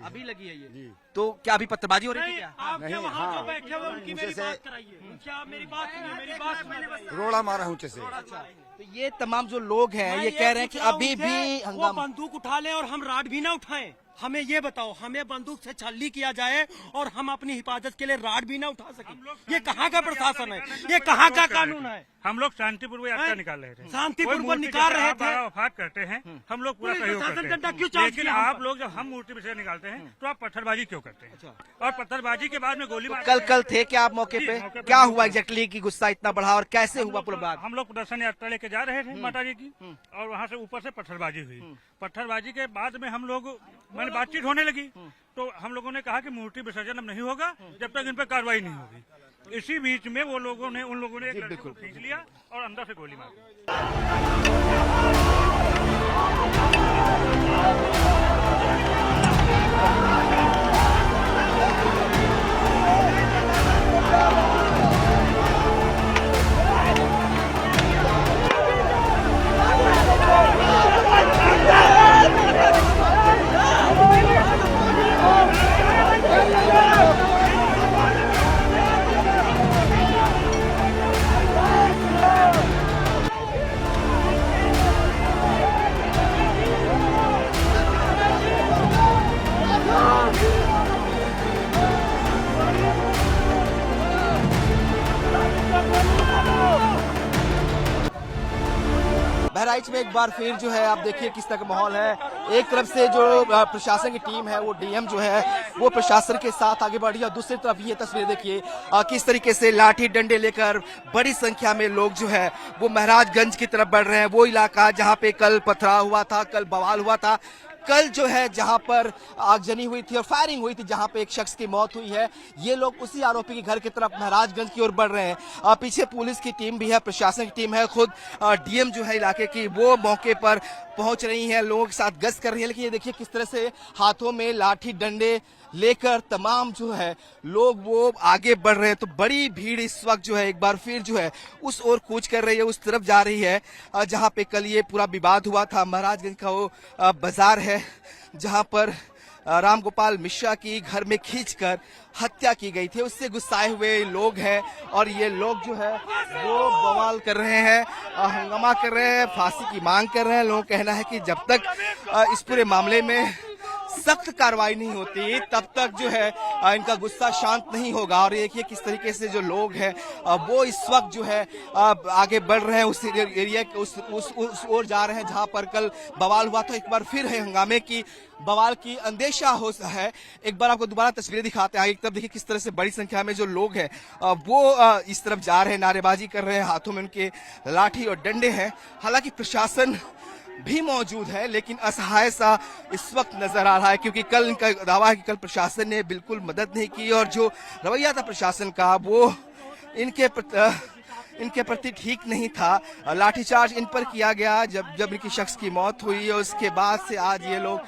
अभी लगी है ये। तो क्या अभी पत्थरबाजी हो रही थी क्या? आप वहाँ जो बैठे हुए उनकी मेरी बात कराइए। क्या मेरी बात रोड़ा मारा ऊंचे से। तो ये तमाम जो लोग हैं ये कह रहे हैं कि अभी भी वो बंदूक उठा ले और हम राड भी ना उठाएं। हमें ये बताओ, हमें बंदूक से छल्ली किया जाए और हम अपनी हिफाजत के लिए राड भी ना उठा सके? ये कहाँ का प्रशासन है? ये कहाँ का कानून है? हम लोग शांतिपूर्वक यात्रा निकाल रहे थे, शांतिपूर्वक निकाल रहे थे। वफात करते हैं, हम लोग पूरा सहयोग करते हैं। लेकिन आप लोग जब हम मूर्ति विसर्जन निकालते हैं तो आप पत्थरबाजी क्यों करते हैं? और पत्थरबाजी के बाद में गोली कल थे क्या आप मौके पे? क्या हुआ एग्जैक्टली कि गुस्सा इतना बढ़ा और कैसे हुआ पूरा बात? हम लोग प्रदर्शन यात्रा लेके जा रहे थे माता जी की, और वहाँ से ऊपर से पत्थरबाजी हुई। पत्थरबाजी के बाद में हम लोग मैंने बातचीत होने लगी तो हम लोगों ने कहा कि मूर्ति विसर्जन अब नहीं होगा जब तक इन पर कार्रवाई नहीं होगी। इसी बीच में उन लोगों ने एक लड़के को खींच लिया और अंदर से गोली मारी। बहराइच में एक बार फिर जो है आप देखिए किस तरह का माहौल है। एक तरफ से जो प्रशासन की टीम है वो डीएम जो है वो प्रशासन के साथ आगे बढ़ी और दूसरी तरफ ये तस्वीर देखिए किस तरीके से लाठी डंडे लेकर बड़ी संख्या में लोग जो है वो महाराजगंज की तरफ बढ़ रहे हैं। वो इलाका जहाँ पे कल पथराव हुआ था, कल बवाल हुआ था, कल जो है जहां पर आगजनी हुई थी और फायरिंग हुई थी, जहां पे एक शख्स की मौत हुई है, ये लोग उसी आरोपी के घर की तरफ महाराजगंज की ओर बढ़ रहे हैं। पीछे पुलिस की टीम भी है, प्रशासन की टीम है, खुद डीएम जो है इलाके की वो मौके पर पहुंच रही है, लोगों के साथ गश्त कर रही है। लेकिन ये देखिए किस तरह से हाथों में लाठी डंडे लेकर तमाम जो है लोग वो आगे बढ़ रहे हैं। तो बड़ी भीड़ इस वक्त जो है एक बार फिर जो है उस ओर कूच कर रही है, उस तरफ जा रही है जहां पे कल ये पूरा विवाद हुआ था। महाराजगंज का वो बाजार है जहां पर राम गोपाल मिश्रा की घर में खींचकर हत्या की गई थी। उससे गुस्साए हुए लोग हैं और ये लोग जो है वो बवाल कर रहे हैं, हंगामा कर रहे हैं, फांसी की मांग कर रहे हैं। लोगों का कहना है कि जब तक इस पूरे मामले में सख्त कार्रवाई नहीं होती तब तक जो है इनका गुस्सा शांत नहीं होगा। और देखिए किस तरीके से जो लोग हैं वो इस वक्त जो है आगे बढ़ रहे हैं, उस एरिया उस ओर जा रहे हैं जहां पर कल बवाल हुआ था। एक बार फिर है हंगामे की बवाल की अंदेशा हो है। एक बार आपको दोबारा तस्वीरें दिखाते हैं। एक तरफ देखिए किस तरह से बड़ी संख्या में जो लोग हैं वो इस तरफ जा रहे हैं, नारेबाजी कर रहे हैं, हाथों में उनके लाठी और डंडे हैं। हालांकि प्रशासन भी मौजूद है लेकिन असहाय सा इस वक्त नजर आ रहा है, क्योंकि कल इनका दावा है कि कल प्रशासन ने बिल्कुल मदद नहीं की और जो रवैया था प्रशासन का वो इनके प्रति ठीक नहीं था। लाठीचार्ज इन पर किया गया जब इनकी शख्स की मौत हुई और उसके बाद से आज ये लोग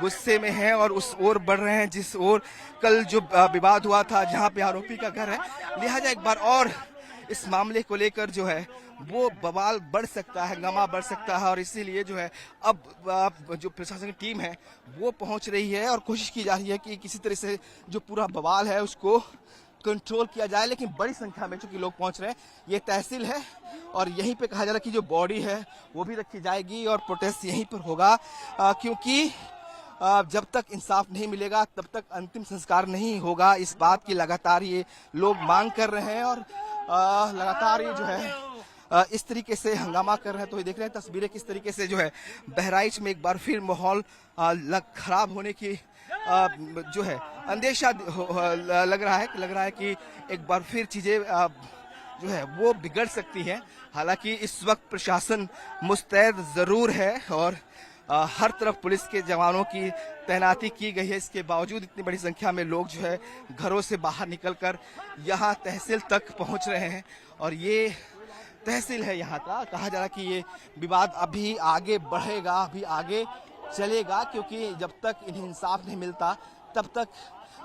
गुस्से में हैं और उस ओर बढ़ रहे हैं जिस ओर कल जो विवाद हुआ था जहां पे आरोपी का घर है। लिहाजा एक बार और इस मामले को लेकर जो है वो बवाल बढ़ सकता है, हंगामा बढ़ सकता है। और इसीलिए जो है अब जो प्रशासन की टीम है वो पहुंच रही है और कोशिश की जा रही है कि किसी तरह से जो पूरा बवाल है उसको कंट्रोल किया जाए। लेकिन बड़ी संख्या में चूंकि लोग पहुंच रहे हैं, ये तहसील है और यहीं पे कहा जा रहा है कि जो बॉडी है वो भी रखी जाएगी और प्रोटेस्ट यहीं पर होगा, क्योंकि जब तक इंसाफ नहीं मिलेगा तब तक अंतिम संस्कार नहीं होगा। इस बात की लगातार ये लोग मांग कर रहे हैं और लगातार ये जो है इस तरीके से हंगामा कर रहे हैं। तो ये देख रहे हैं तस्वीरें किस तरीके से जो है बहराइच में एक बार फिर माहौल खराब होने की जो है अंदेशा लग रहा है कि एक बार फिर चीजें जो है वो बिगड़ सकती है। हालांकि इस वक्त प्रशासन मुस्तैद जरूर है और हर तरफ पुलिस के जवानों की तैनाती की गई है। इसके बावजूद इतनी बड़ी संख्या में लोग जो है घरों से बाहर निकलकर यहाँ तहसील तक पहुँच रहे हैं और ये तहसील है यहाँ का। कहा जा रहा है कि ये विवाद अभी आगे बढ़ेगा, अभी आगे चलेगा, क्योंकि जब तक इन्हें इंसाफ नहीं मिलता तब तक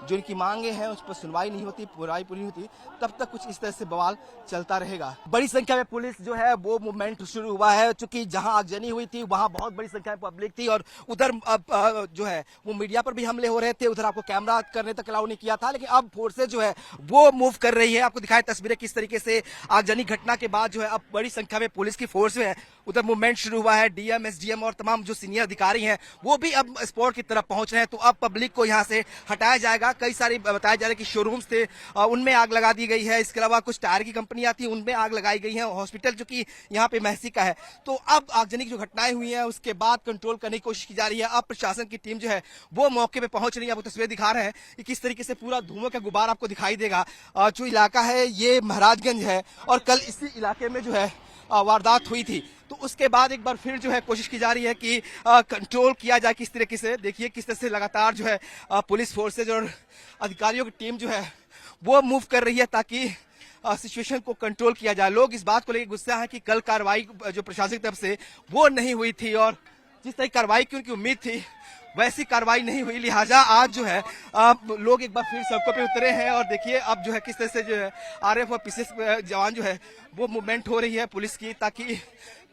जो इनकी मांगे हैं उस पर सुनवाई नहीं होती, पूरी नहीं होती, तब तक कुछ इस तरह से बवाल चलता रहेगा। बड़ी संख्या में पुलिस जो है वो मूवमेंट शुरू हुआ है, चूंकि जहां आगजनी हुई थी वहां बहुत बड़ी संख्या में पब्लिक थी और उधर जो है वो मीडिया पर भी हमले हो रहे थे, उधर आपको कैमरा करने तक अलाउ नहीं किया था। लेकिन अब फोर्सेज जो है वो मूव कर रही है। आपको दिखाए तस्वीरें किस तरीके से आगजनी घटना के बाद जो है अब बड़ी संख्या में पुलिस की फोर्स है उधर मूवमेंट शुरू हुआ है। डीएम, एसडीएम और तमाम जो सीनियर अधिकारी हैं वो भी अब स्पॉट की तरफ पहुंच रहे हैं। तो अब पब्लिक को यहाँ से हटाया जाएगा। कई सारी बताया जा रहा है कि शोरूम्स थे उनमें आग लगा दी गई है। इसके अलावा कुछ टायर की कंपनियां थी उनमें आग लगाई गई है। हॉस्पिटल जो कि यहाँ पे महसी का है। तो अब आगजनी की जो घटनाएं हुई हैं उसके बाद कंट्रोल करने की कोशिश की जा रही है। अब प्रशासन की टीम जो है वो मौके पे पहुंच रही है। आपको तस्वीरें दिखा रहे हैं कि किस तरीके से पूरा धुआं का गुबार आपको दिखाई देगा। जो इलाका है ये महाराजगंज है और कल इसी इलाके में जो है वारदात हुई थी। तो उसके बाद एक बार फिर जो है कोशिश की जा रही है कि कंट्रोल किया जाए किस तरीके से। देखिए किस तरह से लगातार जो है पुलिस फोर्सेज और अधिकारियों की टीम जो है वो मूव कर रही है ताकि सिचुएशन को कंट्रोल किया जाए। लोग इस बात को लेकर गुस्सा है कि कल कार्रवाई जो प्रशासन की तरफ से वो नहीं हुई थी और जिस तरह की कार्रवाई की उनकी उम्मीद थी वैसी कार्रवाई नहीं हुई। लिहाजा आज जो है लोग एक बार फिर सड़कों पे उतरे हैं और देखिए अब जो है किस तरह से जो है आरएफ और पीसीएस जवान जो है वो मूवमेंट हो रही है पुलिस की ताकि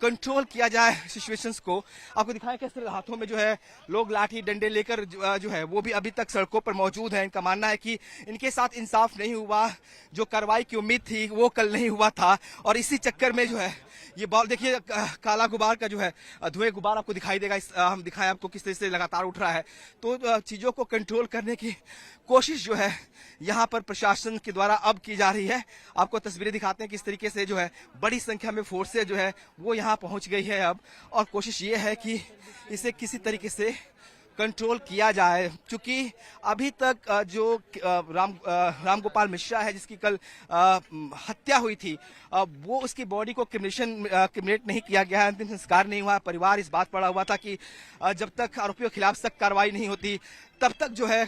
कंट्रोल किया जाए सिचुएशंस को। आपको दिखाएं कैसे हाथों में जो है लोग लाठी डंडे लेकर जो है वो भी अभी तक सड़कों पर मौजूद है। इनका मानना है कि इनके साथ इंसाफ नहीं हुआ, जो कार्रवाई की उम्मीद थी वो कल नहीं हुआ था और इसी चक्कर में जो है ये बॉल देखिए काला गुबार का जो है धुएं गुबार आपको दिखाई देगा। हम दिखाएं आपको किस तरह से लगातार उठ रहा है। तो चीजों को कंट्रोल करने की कोशिश जो है यहाँ पर प्रशासन के द्वारा अब की जा रही है। आपको तस्वीरें दिखाते हैं किस तरीके से जो है बड़ी संख्या में फोर्सेज जो है वो यहाँ पहुंच गई है अब और कोशिश ये है कि इसे किसी तरीके से कंट्रोल किया जाए। क्योंकि अभी तक जो राम गोपाल मिश्रा है जिसकी कल हत्या हुई थी वो उसकी बॉडी को क्रिमिनेट नहीं किया गया है, अंतिम संस्कार नहीं हुआ। परिवार इस बात पड़ा हुआ था कि जब तक आरोपियों के खिलाफ सख्त कार्रवाई नहीं होती तब तक जो है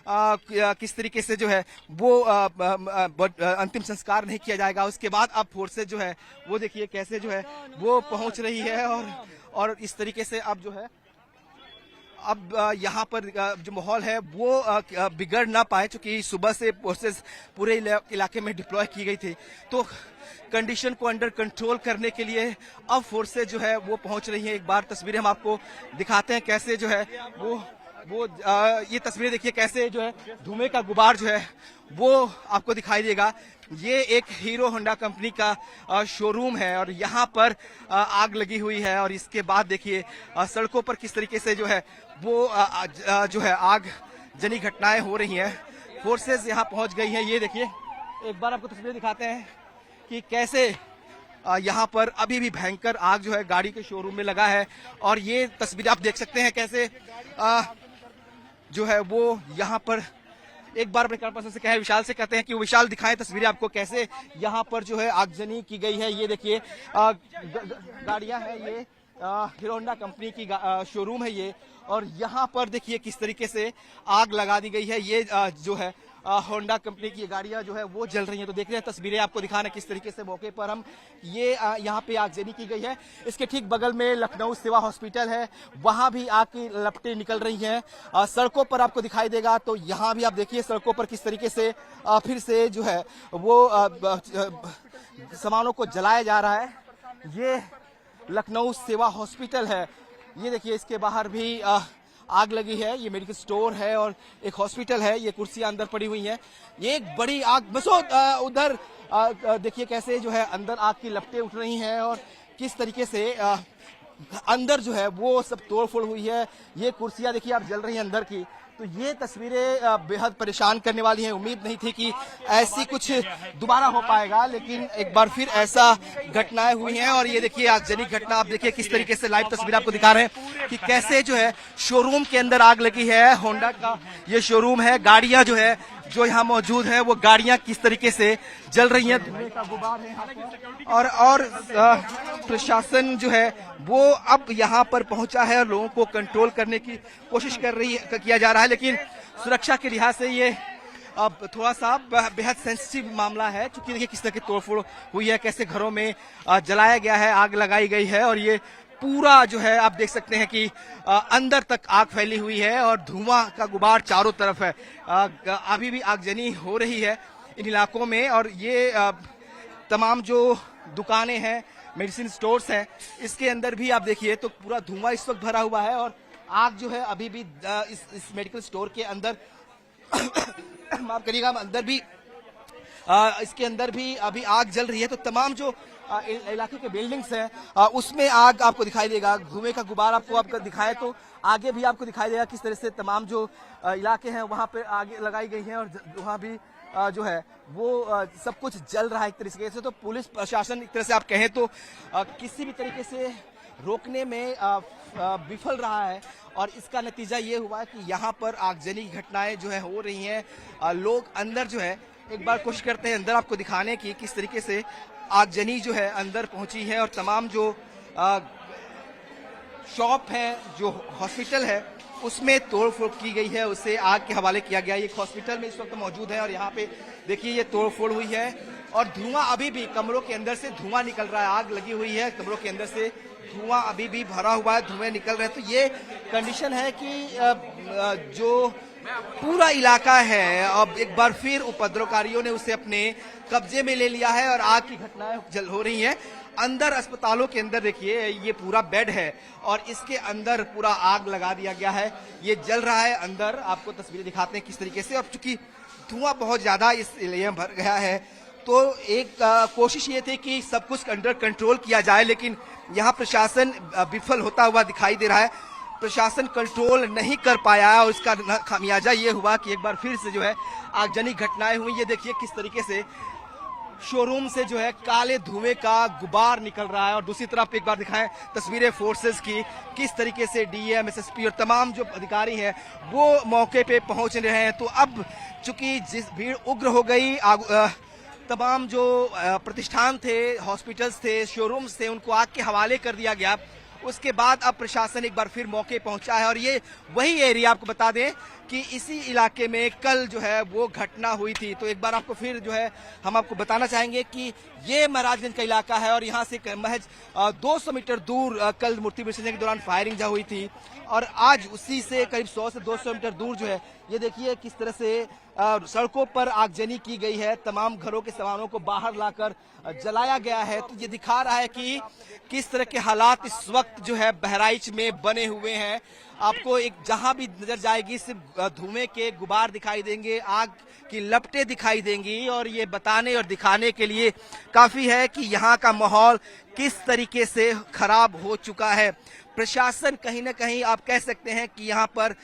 किस तरीके से जो है वो अंतिम संस्कार नहीं किया जाएगा। उसके बाद अब फोर्सेज जो है वो देखिए कैसे जो है वो पहुंच रही है और इस तरीके से अब जो है अब यहाँ पर जो माहौल है वो बिगड़ ना पाए। क्योंकि सुबह से फोर्सेस पूरे इलाके में डिप्लॉय की गई थी तो कंडीशन को अंडर कंट्रोल करने के लिए अब फोर्सेज जो है वो पहुंच रही है। एक बार तस्वीरें हम आपको दिखाते हैं कैसे जो है वो ये तस्वीरें देखिए कैसे जो है धुएं का गुबार जो है वो आपको दिखाई देगा। ये एक हीरो होंडा कंपनी का शोरूम है और यहाँ पर आग लगी हुई है और इसके बाद देखिए सड़कों पर किस तरीके से जो है वो जो है आग जनी घटनाएं हो रही हैं। फोर्सेस यहाँ पहुँच गई हैं। ये देखिए एक बार आपको तस्वीरें दिखाते हैं कि कैसे यहाँ पर अभी भी भयंकर आग जो है गाड़ी के शोरूम में लगा है और ये तस्वीर आप देख सकते हैं कैसे जो है वो यहाँ पर एक बार अपने कैमरा पर्सन से कहे विशाल से कहते हैं कि विशाल दिखाएं तस्वीरें आपको कैसे यहाँ पर जो है आगजनी की गई है। ये देखिए गाड़ियां हैं, ये हीरो होंडा कंपनी की शोरूम है ये और यहाँ पर देखिए किस तरीके से आग लगा दी गई है। ये जो है होंडा कंपनी की गाड़ियां जो है वो जल रही हैं। तो देख रहे हैं तस्वीरें आपको दिखाना किस तरीके से मौके पर हम ये यहाँ पे आगजनी की गई है। इसके ठीक बगल में लखनऊ सेवा हॉस्पिटल है, वहां भी आग की लपटें निकल रही हैं। सड़कों पर आपको दिखाई देगा तो यहाँ भी आप देखिए सड़कों पर किस तरीके से फिर से जो है वो सामानों को जलाया जा रहा है। ये लखनऊ सेवा हॉस्पिटल है, ये देखिए इसके बाहर भी आग लगी है। ये मेडिकल स्टोर है और एक हॉस्पिटल है। ये कुर्सियां अंदर पड़ी हुई हैं। ये एक बड़ी आग बसो उधर देखिए कैसे जो है अंदर आग की लपटें उठ रही हैं और किस तरीके से अंदर जो है वो सब तोड़फोड़ हुई है। ये कुर्सियां देखिए आप जल रही हैं अंदर की। तो ये तस्वीरें बेहद परेशान करने वाली हैं। उम्मीद नहीं थी कि ऐसी कुछ दोबारा हो पाएगा, लेकिन एक बार फिर ऐसा घटनाएं हुई हैं। और ये देखिए आगजनी घटना आप देखिए किस तरीके से लाइव तस्वीर आपको दिखा रहे हैं कि कैसे जो है शोरूम के अंदर आग लगी है। होंडा का ये शोरूम है, गाड़ियां जो है जो यहाँ मौजूद है, वो गाड़ियां किस तरीके से जल रही हैं, धुएं का गुबार है यहाँ पर। और प्रशासन जो है वो अब यहाँ पर पहुंचा है और लोगों को कंट्रोल करने की कोशिश किया जा रहा है, लेकिन सुरक्षा के लिहाज से ये अब थोड़ा सा बेहद सेंसिटिव मामला है, क्योंकि देखिए किस तरह की तोड़फोड़ हुई है, कैसे घरों में जलाया गया है, आग लगाई गई है और ये पूरा जो है आप देख सकते हैं कि अंदर तक आग फैली हुई है और धुआं का गुबार चारों तरफ है। अभी भी आगजनी हो रही है इन इलाकों में और ये तमाम जो दुकानें हैं, मेडिसिन स्टोर्स हैं, इसके अंदर भी आप देखिए तो पूरा धुआं इस वक्त भरा हुआ है और आग जो है अभी भी इस मेडिकल स्टोर के अंदर माफ करिएगा, अंदर भी इसके अंदर भी अभी आग जल रही है। तो तमाम जो इलाके के बिल्डिंग्स हैं उसमें आग आपको दिखाई देगा, धुएं का गुबार आपको दिखाए तो आगे भी आपको दिखाई देगा किस तरह से तमाम जो इलाके हैं वहां पे आगे लगाई गई हैं और वहां भी जो है वो सब कुछ जल रहा है एक तरीके से। तो पुलिस प्रशासन एक तरह से आप कहें तो किसी भी तरीके से रोकने में विफल रहा है और इसका नतीजा ये हुआ है कि यहाँ पर आगजनी की घटनाएं जो है हो रही हैं। लोग अंदर जो है एक बार कोशिश करते हैं अंदर आपको दिखाने की किस तरीके से आगजनी जो है अंदर पहुंची है और तमाम जो शॉप है, जो हॉस्पिटल है, उसमें तोड़फोड़ की गई है, उसे आग के हवाले किया गया। ये हॉस्पिटल में इस वक्त मौजूद है और यहाँ पे देखिए ये तोड़फोड़ हुई है और धुआं अभी भी कमरों के अंदर से धुआं निकल रहा है, आग लगी हुई है, कमरों के अंदर से धुआं अभी भी भरा हुआ है, धुएं निकल रहे हैं। तो ये कंडीशन है कि जो पूरा इलाका है अब एक बार फिर उपद्रवकारियों ने उसे अपने कब्जे में ले लिया है और आग की घटनाएं हो रही हैं। अंदर अस्पतालों के अंदर देखिए ये पूरा बेड है और इसके अंदर पूरा आग लगा दिया गया है, ये जल रहा है अंदर। आपको तस्वीरें दिखाते हैं किस तरीके से। और चूंकि धुआं बहुत ज्यादा इस एरिया में भर गया है तो एक कोशिश ये थी कि सब कुछ अंडर कंट्रोल किया जाए, लेकिन यहाँ प्रशासन विफल होता हुआ दिखाई दे रहा है। प्रशासन कंट्रोल नहीं कर पाया और इसका खामियाजा ये हुआ कि एक बार फिर से जो है आगजनी घटनाएं हुई। ये देखिए किस तरीके से शोरूम से जो है काले धुएं का गुबार निकल रहा है और दूसरी तरफ एक बार दिखाएं तस्वीरें फोर्सेस की, किस तरीके से डीएम, एसएसपी और तमाम जो अधिकारी हैं वो मौके पे पहुंच रहे हैं। तो अब चूंकि जिस भीड़ उग्र हो गई, तमाम जो प्रतिष्ठान थे, हॉस्पिटल्स थे, शोरूम्स थे, उनको आग के हवाले कर दिया गया। उसके बाद अब प्रशासन एक बार फिर मौके पहुंचा है और ये वही एरिया आपको बता दें कि इसी इलाके में कल जो है वो घटना हुई थी। तो एक बार आपको फिर जो है हम आपको बताना चाहेंगे कि ये महाराजगंज का इलाका है और यहाँ से महज 200 मीटर दूर कल मूर्ति विसर्जन के दौरान फायरिंग जहाँ हुई थी और आज उसी से करीब 100 से 200 मीटर दूर जो है ये देखिए किस तरह से सड़कों पर आगजनी की गई है, तमाम घरों के सामानों को बाहर लाकर जलाया गया है। तो ये दिखा रहा है कि किस तरह के हालात इस वक्त जो है बहराइच में बने हुए हैं। आपको एक जहां भी नजर जाएगी सिर्फ धुएं के गुबार दिखाई देंगे, आग की लपटें दिखाई देंगी और ये बताने और दिखाने के लिए काफी है कि यहाँ का माहौल किस तरीके से खराब हो चुका है। प्रशासन कहीं ना कहीं आप कह सकते हैं कि यहाँ पर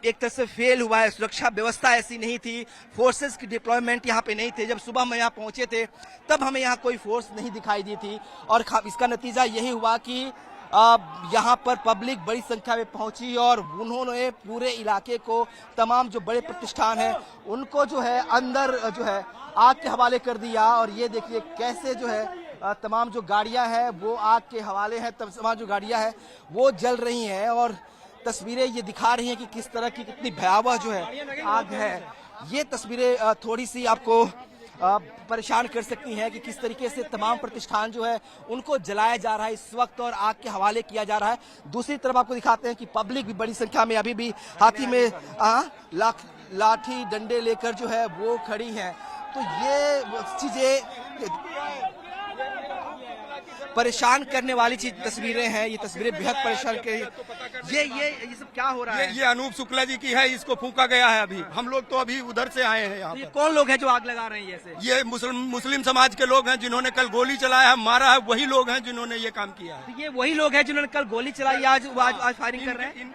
एक तरह से फेल हुआ है। सुरक्षा व्यवस्था ऐसी नहीं थी, फोर्सेस की डिप्लॉयमेंट यहाँ पे नहीं थे। जब सुबह हम यहाँ पहुंचे थे तब हमें यहाँ कोई फोर्स नहीं दिखाई दी थी और इसका नतीजा यही हुआ कि यहाँ पर पब्लिक बड़ी संख्या में पहुंची और उन्होंने पूरे इलाके को, तमाम जो बड़े प्रतिष्ठान हैं उनको जो है अंदर जो है आग के हवाले कर दिया। और ये देखिए कैसे जो है तमाम जो गाड़ियां हैं वो आग के हवाले हैं, तमाम जो गाड़ियां हैं वो जल रही हैं और तस्वीरें ये दिखा रही हैं कि किस तरह की कितनी भयावह जो है आग है। ये तस्वीरें थोड़ी सी आपको परेशान कर सकती हैं कि किस तरीके से तमाम प्रतिष्ठान जो है उनको जलाया जा रहा है इस वक्त और आग के हवाले किया जा रहा है। दूसरी तरफ आपको दिखाते हैं कि पब्लिक भी बड़ी संख्या में अभी भी हाथी में लाठी डंडे लेकर जो है वो खड़ी है। तो ये चीजें परेशान करने वाली तस्वीरें हैं, ये तस्वीरें बेहद परेशान कर। ये सब क्या हो रहा है? ये अनूप शुक्ला जी की है, इसको फूंका गया है। अभी हम लोग तो अभी उधर से आए हैं यहाँ। ये कौन लोग हैं जो आग लगा रहे हैं? ये मुस्लिम समाज के लोग हैं जिन्होंने कल गोली चलाया है, मारा है, वही लोग हैं जिन्होंने ये काम किया है। तो ये वही लोग हैं जिन्होंने कल गोली चलाई, आज फायरिंग कर रहे हैं।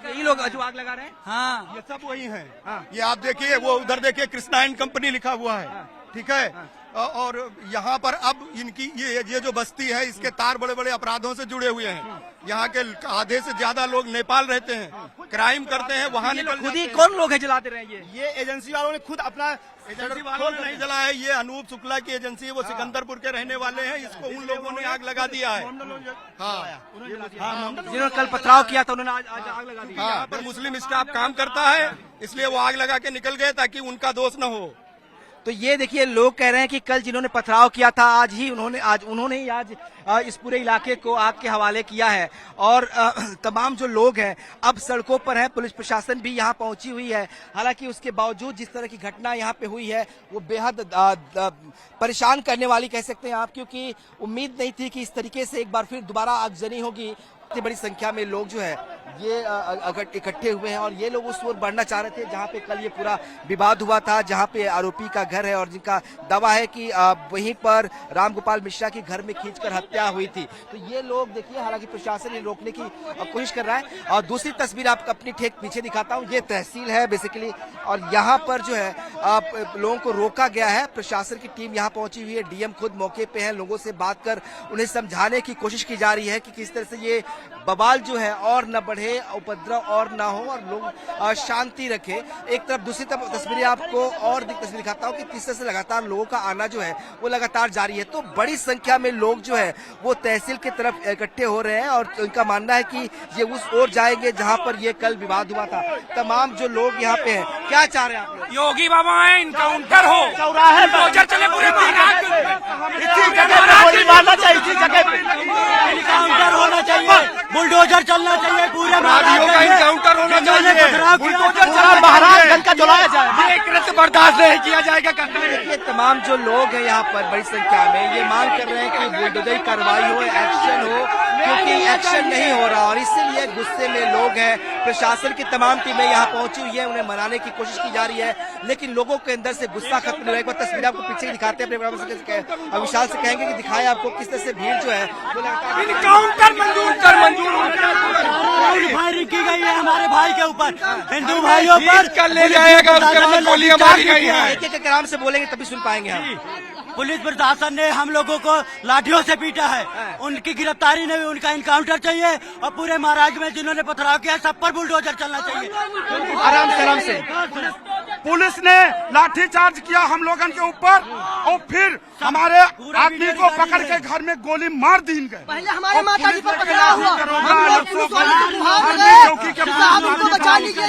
यही लोग जो आग लगा रहे हैं। हाँ, ये सब वही है। हाँ। ये आप देखिए, वो उधर देखिए कृष्णा एंड कंपनी लिखा हुआ है। ठीक है। और यहाँ पर अब इनकी ये जो बस्ती है इसके तार बड़े बड़े अपराधों से जुड़े हुए हैं। यहाँ के आधे से ज्यादा लोग नेपाल रहते हैं, क्राइम करते हैं, वहाँ निकल खुद ही जाते हैं। कौन लोग है जलाते रहे ये एजेंसी वालों ने खुद अपना एजेंसी वालों ने नहीं जलाया है, ये अनूप शुक्ला की एजेंसी है, वो सिकंदरपुर के रहने वाले हैं, इसको उन लोगों ने आग लगा दिया है। जिन्होंने कल पथराव किया था उन्होंने आज आग लगा दी। यहाँ पर मुस्लिम स्टाफ काम करता है, इसलिए वो आग लगा के निकल गए ताकि उनका दोष न हो। तो ये देखिए लोग कह रहे हैं कि कल जिन्होंने पथराव किया था आज उन्होंने ही इस पूरे इलाके को आग के हवाले किया है। और तमाम जो लोग हैं अब सड़कों पर हैं, पुलिस प्रशासन भी यहाँ पहुंची हुई है। हालांकि उसके बावजूद जिस तरह की घटना यहाँ पे हुई है वो बेहद परेशान करने वाली कह सकते हैं आप, क्योंकि उम्मीद नहीं थी कि इस तरीके से एक बार फिर दोबारा आगजनी होगी। इतनी बड़ी संख्या में लोग जो है ये इकट्ठे हुए हैं और ये लोग उस ओर बढ़ना चाह रहे थे जहां पे कल ये पूरा विवाद हुआ था, जहां पे आरोपी का घर है और जिनका दावा है कि वहीं पर रामगोपाल मिश्रा के घर में खींचकर हत्या हुई थी। तो ये लोग देखिए, हालांकि प्रशासन ये रोकने की कोशिश कर रहा है। और दूसरी तस्वीर आपको अपनी ठीक पीछे दिखाता हूँ, ये तहसील है बेसिकली, और यहाँ पर जो है लोगों को रोका गया है। प्रशासन की टीम यहाँ पहुंची हुई है, डीएम खुद मौके पे है, लोगों से बात कर उन्हें समझाने की कोशिश की जा रही है कि किस तरह से ये बवाल जो है और न बढ़े, उपद्रव और ना हो और लोग शांति रखे। एक तरफ दूसरी तरफ तस्वीरें आपको और तस्वीर दिखाता हूँ कि किस तरह से लगातार लोगों का आना जो है वो लगातार जारी है। तो बड़ी संख्या में लोग जो है वो तहसील की तरफ इकट्ठे हो रहे हैं और उनका मानना है कि ये उस ओर जाएंगे जहाँ पर ये कल विवाद हुआ था। तमाम जो लोग यहाँ पे हैं, क्या चाह रहे हैं आप लोग? योगी बाबा है, इनकाउंटर हो, चौराहे बुलडोजर चले पूरे महाराष्ट्र में। इनकाउंटर होना चाहिए, बुलडोजर चलना चाहिए, पूरे अपराधियों का इनकाउंटर होना चाहिए, बुलडोजर चला महाराजगंज का जलाया जाए, ये कृत्य बर्दाश्त नहीं किया जाएगा। देखिए तमाम जो लोग हैं यहाँ पर बड़ी संख्या में ये मांग कर रहे हैं कि बुलडोजर कार्रवाई हो, एक्शन हो, क्योंकि एक्शन नहीं हो रहा और इसीलिए गुस्से में लोग हैं। प्रशासन की तमाम टीमें यहाँ पहुंची हुई है, उन्हें मनाने की कोशिश की जा रही है, लेकिन लोगों के अंदर से गुस्सा खत्म नहीं हो रहा है। एक बार तस्वीर आपको पीछे दिखाते हैं, अपने विशाल से कहेंगे कि दिखाएं आपको किस तरह से भीड़ जो है वो लगातार इनकाउंटर मंजूर फायरिंग की गई है हमारे भाई के ऊपर, हिंदू भाइयों पर कर ले जाएगा, उसके बाद गोलियां मारी गई है। एक एक आराम से बोलेंगे तभी सुन पाएंगे हम। पुलिस प्रशासन ने हम लोगों को लाठियों से पीटा है, उनकी गिरफ्तारी नहीं हुई, उनका इनकाउंटर चाहिए और पूरे महाराष्ट्र में जिन्होंने पथराव किया सब पर बुलडोजर चलना चाहिए। आराम से पुलिस ने लाठीचार्ज किया हम लोगों के ऊपर और फिर हमारे आदमी को पकड़ के घर में गोली मार दी गए। पहले हमारे माता जी पर पथराव हुआ,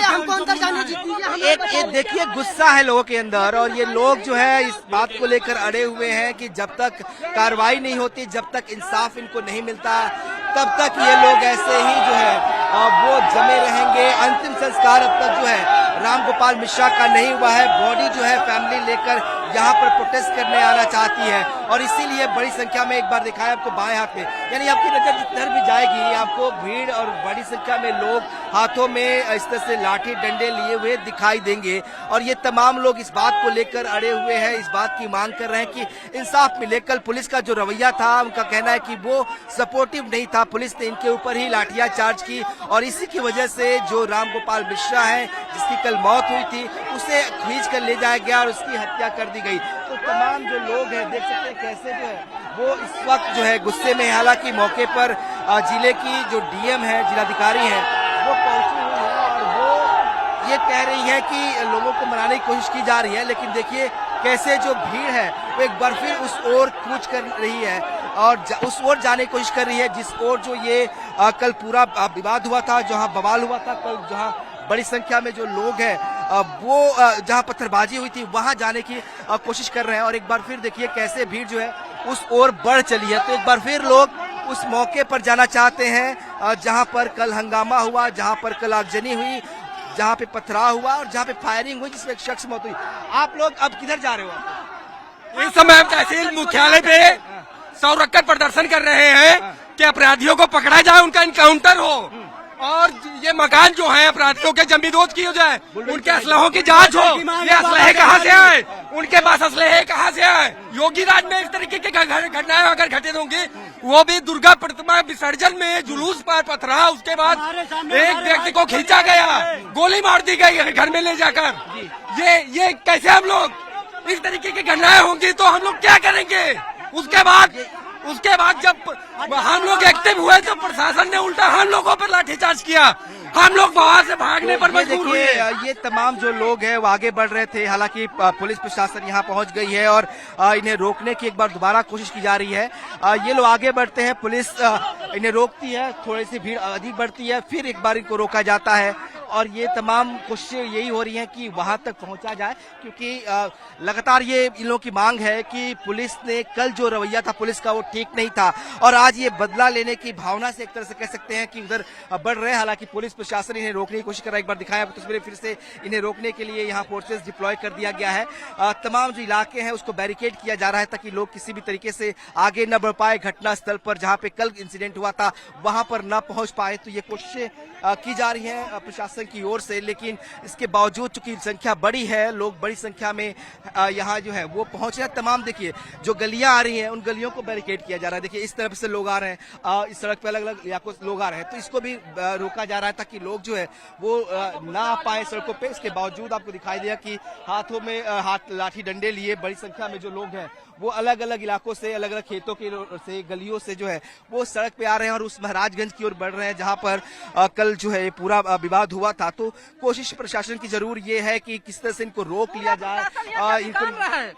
हमको अंदर जाने दीजिए। एक देखिए गुस्सा है लोगों के अंदर और ये लोग जो है इस बात को लेकर अड़े हुए हैं कि जब तक कार्रवाई नहीं होती, जब तक इंसाफ इनको नहीं मिलता, तब तक ये लोग ऐसे ही जो है वो जमे रहेंगे। अंतिम संस्कार अब तक जो है रामगोपाल मिश्रा का नहीं हुआ है। बॉडी जो है फैमिली लेकर यहाँ पर प्रोटेस्ट करने आना चाहती है और इसीलिए बड़ी संख्या में एक बार दिखाया आपको बाएं हाथ में, यानी आपकी नजर जिधर भी जाएगी आपको भीड़ और बड़ी संख्या में लोग हाथों में इस तरह से लाठी डंडे लिए हुए दिखाई देंगे। और ये तमाम लोग इस बात को लेकर अड़े हुए हैं, इस बात की मांग कर रहे हैं कि इंसाफ मिले। कल पुलिस का जो रवैया था, उनका कहना है कि वो सपोर्टिव नहीं था, पुलिस ने इनके ऊपर ही लाठियां चार्ज की और इसी की वजह से जो रामगोपाल मिश्रा है जिसकी कल मौत हुई थी उसे खींच कर ले जाया गया और उसकी हत्या कर दी गई। तो तमाम जो लोग हैं देख सकते हैं कैसे जो है वो इस वक्त जो है गुस्से में। हालांकि मौके पर जिले की जो डीएम है, जिलाधिकारी है, वो पहुंची हुई है और वो ये कह रही है कि लोगों को मनाने की कोशिश की जा रही है, लेकिन देखिए कैसे जो भीड़ है वो एक बार फिर उस ओर कूच कर रही है और उस ओर जाने की कोशिश कर रही है जिस ओर जो ये कल पूरा विवाद हुआ था, जहां बवाल हुआ था, कल जहां बड़ी संख्या में जो लोग हैं वो जहां पत्थरबाजी हुई थी वहां जाने की कोशिश कर रहे हैं। और एक बार फिर देखिए कैसे भीड़ जो है उस ओर बढ़ चली है। तो एक बार फिर लोग उस मौके पर जाना चाहते हैं जहां पर कल हंगामा हुआ, जहां पर कल आगजनी हुई, जहां पे पथराव हुआ और जहां पे फायरिंग हुई जिसमें एक शख्स मौत हुई। आप लोग अब किधर जा रहे हो? इस समय हम तहसील मुख्यालय पे संरक्षण प्रदर्शन कर रहे हैं कि अपराधियों को पकड़ा जाए, उनका इनकाउंटर हो और ये मकान जो है अपराधियों के जमींदोज की हो जाए, उनके असलहों की जांच हो। ये असलहे कहाँ से आए, उनके पास असलहे कहाँ से आए? योगी राज में इस तरीके की घटनाएं अगर घटित होंगी, वो भी दुर्गा प्रतिमा विसर्जन में जुलूस पर पथराव, उसके बाद एक व्यक्ति को खींचा गया, गोली मार दी गई घर में ले जाकर। ये कैसे हम लोग इस तरीके की घटनाएं होंगी तो हम लोग क्या करेंगे? उसके बाद जब हम लोग एक्टिव हुए तो प्रशासन ने उल्टा हम लोगों पर लाठीचार्ज किया। हम लोग वहां से भागने पर मजबूर हुए। ये तमाम जो लोग हैं वो आगे बढ़ रहे थे, हालांकि पुलिस प्रशासन यहाँ पहुंच गई है और इन्हें रोकने की एक बार दोबारा कोशिश की जा रही है। ये लोग आगे बढ़ते हैं, पुलिस इन्हें रोकती है, थोड़ी सी भीड़ अधिक बढ़ती है, फिर एक बार इनको रोका जाता है और ये तमाम कोशिशें यही हो रही हैं कि वहां तक पहुंचा जाए, क्योंकि लगातार ये इन लोगों की मांग है कि पुलिस ने कल जो रवैया था पुलिस का वो ठीक नहीं था और आज ये बदला लेने की भावना से एक तरह से कह सकते हैं कि उधर बढ़ रहे हैं। हालांकि पुलिस प्रशासन इन्हें रोकने की कोशिश कर रहा है। एक बार दिखाया तस्वीरें फिर से, इन्हें रोकने के लिए यहाँ फोर्सेस डिप्लॉय कर दिया गया है। तमाम जो इलाके हैं उसको बैरिकेड किया जा रहा है ताकि लोग किसी भी तरीके से आगे न बढ़ पाए, घटना स्थल पर जहाँ पे कल इंसिडेंट हुआ था वहां पर न पहुंच पाए। तो ये कोशिशें की जा रही है प्रशासन की ओर से, लेकिन इसके बावजूद चूंकि संख्या बड़ी है, लोग बड़ी संख्या में यहाँ जो है वो पहुंच रहे हैं। तमाम देखिए जो गलियां आ रही हैं उन गलियों को बैरिकेड किया जा रहा है। देखिए इस तरफ से लोग आ रहे हैं, इस सड़क पे अलग अलग इलाकों से लोग आ रहे हैं, तो इसको भी रोका जा रहा है ताकि लोग जो है वो ना आ पाए सड़कों पे। इसके बावजूद आपको दिखाई दिया कि हाथों में लाठी डंडे लिए बड़ी संख्या में जो लोग हैं वो अलग अलग इलाकों से, अलग अलग खेतों के से, गलियों से जो है वो सड़क पे आ रहे हैं और उस महाराजगंज की ओर बढ़ रहे हैं जहां पर कल जो है पूरा विवाद हुआ था। तो कोशिश प्रशासन की जरूर ये है कि किस तरह से इनको रोक लिया जाए।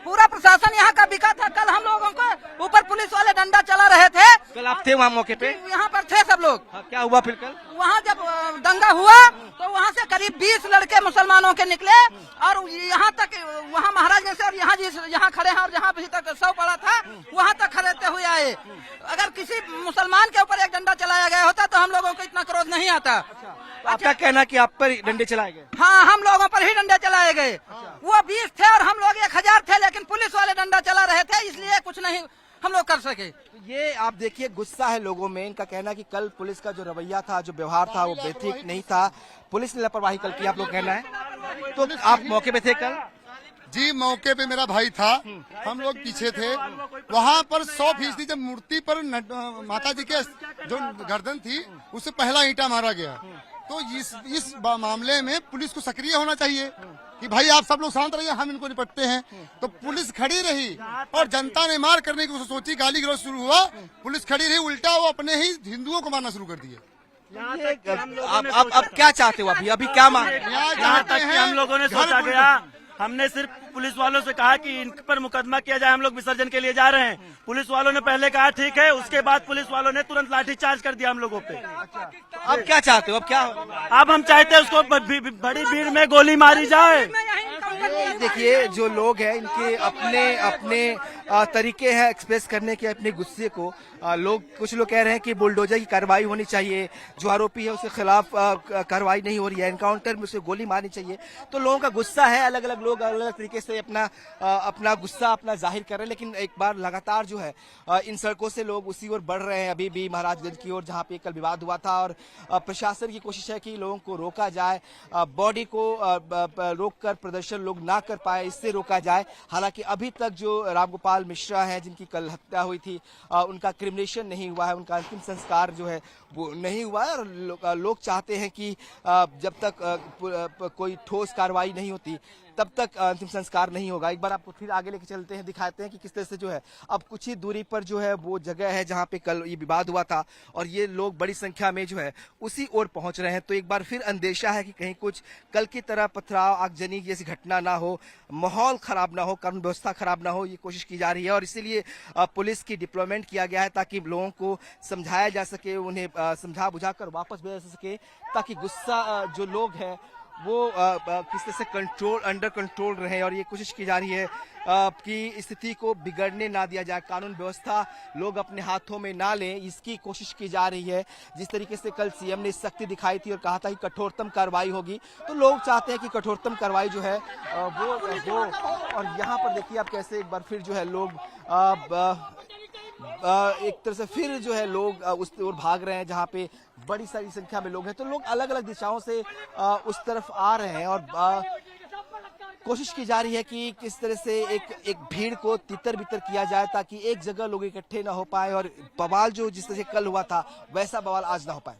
पूरा प्रशासन यहाँ का बिका था। कल हम लोगों को ऊपर पुलिस वाले डंडा चला रहे थे। कल आप थे वहाँ मौके पे? यहाँ पर थे सब लोग। क्या हुआ फिर कल? वहाँ जब दंगा हुआ तो वहाँ से करीब 20 लड़के मुसलमानों के निकले और यहाँ तक, वहाँ महाराजगंज से और यहाँ खड़े हैं और जहाँ अभी तक 100 पड़ा था वहाँ तक खड़े हुए आए। अगर किसी मुसलमान के ऊपर एक डंडा चलाया गया होता तो हम लोगों को इतना क्रोध नहीं आता। आपका कहना कि आप पर डंडे चलाए गए? हाँ, हम लोगों पर ही डंडे चलाए गए। वो 20 थे और हम लोग 1000 थे, लेकिन पुलिस वाले डंडा चला रहे थे, इसलिए कुछ नहीं हम लोग कर सके। ये आप देखिए गुस्सा है लोगों में। इनका कहना है कि कल पुलिस का जो रवैया था, जो व्यवहार था वो बेहतरीन नहीं था, पुलिस ने लापरवाही कल की, आप लोग कहना है। तो आप मौके पे थे कल? जी, मौके पे मेरा भाई था, हम लोग पीछे थे। वहाँ पर 100% जब मूर्ति पर माता जी के जो गर्दन थी उससे पहला ईंटा मारा गया, तो इस मामले में पुलिस को सक्रिय होना चाहिए कि भाई आप सब लोग शांत रहिए, हम इनको निपटते हैं। तो पुलिस खड़ी रही और जनता ने मार करने की सोची, गाली गलौज शुरू हुआ, पुलिस खड़ी रही, उल्टा वो अपने ही हिंदुओं को मारना शुरू कर दिए। अब क्या चाहते हो? अभी क्या मांग? यहाँ तक कि हम लोगों ने सोचा गया, हमने सिर्फ पुलिस वालों से कहा कि इन पर मुकदमा किया जाए, हम लोग विसर्जन के लिए जा रहे हैं। पुलिस वालों ने पहले कहा ठीक है, उसके बाद पुलिस वालों ने तुरंत लाठीचार्ज कर दिया हम लोगों पे। अब क्या चाहते हो? अब क्या? अब हम चाहते हैं उसको बड़ी भीड़ में गोली मारी जाए। देखिए जो लोग हैं इनके अपने तरीके हैं एक्सप्रेस करने के अपने गुस्से को। कुछ लोग कह रहे हैं कि बुलडोजर की कार्रवाई होनी चाहिए, जो आरोपी है उसके खिलाफ कार्रवाई नहीं हो रही है, एनकाउंटर में उसे गोली मारनी चाहिए। तो लोगों का गुस्सा है, अलग अलग लोग अलग अलग तरीके से अपना गुस्सा जाहिर कर रहे हैं। लेकिन एक बार लगातार जो है इन सड़कों से लोग उसी ओर बढ़ रहे हैं, अभी भी महाराजगंज की ओर जहाँ पे कल विवाद हुआ था। और प्रशासन की कोशिश है कि लोगों को रोका जाए, बॉडी को रोककर प्रदर्शन लोग ना कर पाए, इससे रोका जाए। हालांकि अभी तक जो रामगोपाल मिश्रा हैं जिनकी कल हत्या हुई थी, उनका क्रिमिनेशन नहीं हुआ है, उनका अंतिम संस्कार जो है वो नहीं हुआ है। और लोग चाहते हैं कि जब तक कोई ठोस कार्रवाई नहीं होती तब तक अंतिम संस्कार नहीं होगा। एक बार आपको फिर आगे लेके चलते हैं, दिखाते हैं कि किस तरह से जो है अब कुछ ही दूरी पर जो है वो जगह है जहां पे कल ये विवाद हुआ था और ये लोग बड़ी संख्या में जो है उसी ओर पहुंच रहे हैं। तो एक बार फिर अंदेशा है कि कहीं कुछ कल की तरह पथराव, आगजनी जैसी घटना ना हो, माहौल खराब ना हो, कानून व्यवस्था खराब ना हो, ये कोशिश की जा रही है। और इसीलिए पुलिस की डिप्लॉयमेंट किया गया है ताकि लोगों को समझाया जा सके, उन्हें समझा बुझाकर वापस भेज सके, ताकि गुस्सा जो लोग हैं वो किस तरह से अंडर कंट्रोल रहे। और ये कोशिश की जा रही है कि स्थिति को बिगड़ने ना दिया जाए, कानून व्यवस्था लोग अपने हाथों में ना लें, इसकी कोशिश की जा रही है। जिस तरीके से कल सीएम ने सख्ती दिखाई थी और कहा था कि कठोरतम कार्रवाई होगी, तो लोग चाहते हैं कि कठोरतम कार्रवाई जो है वो हो। और यहाँ पर देखिए आप कैसे एक बार फिर जो है लोग एक तरह से फिर जो है लोग उस ओर भाग रहे हैं जहाँ पे बड़ी सारी संख्या में लोग हैं। तो लोग अलग अलग दिशाओं से उस तरफ आ रहे हैं और कोशिश की जा रही है कि किस तरह से एक भीड़ को तितर बितर किया जाए ताकि एक जगह लोग इकट्ठे ना हो पाए और बवाल जो जिस तरह से कल हुआ था वैसा बवाल आज ना हो पाए।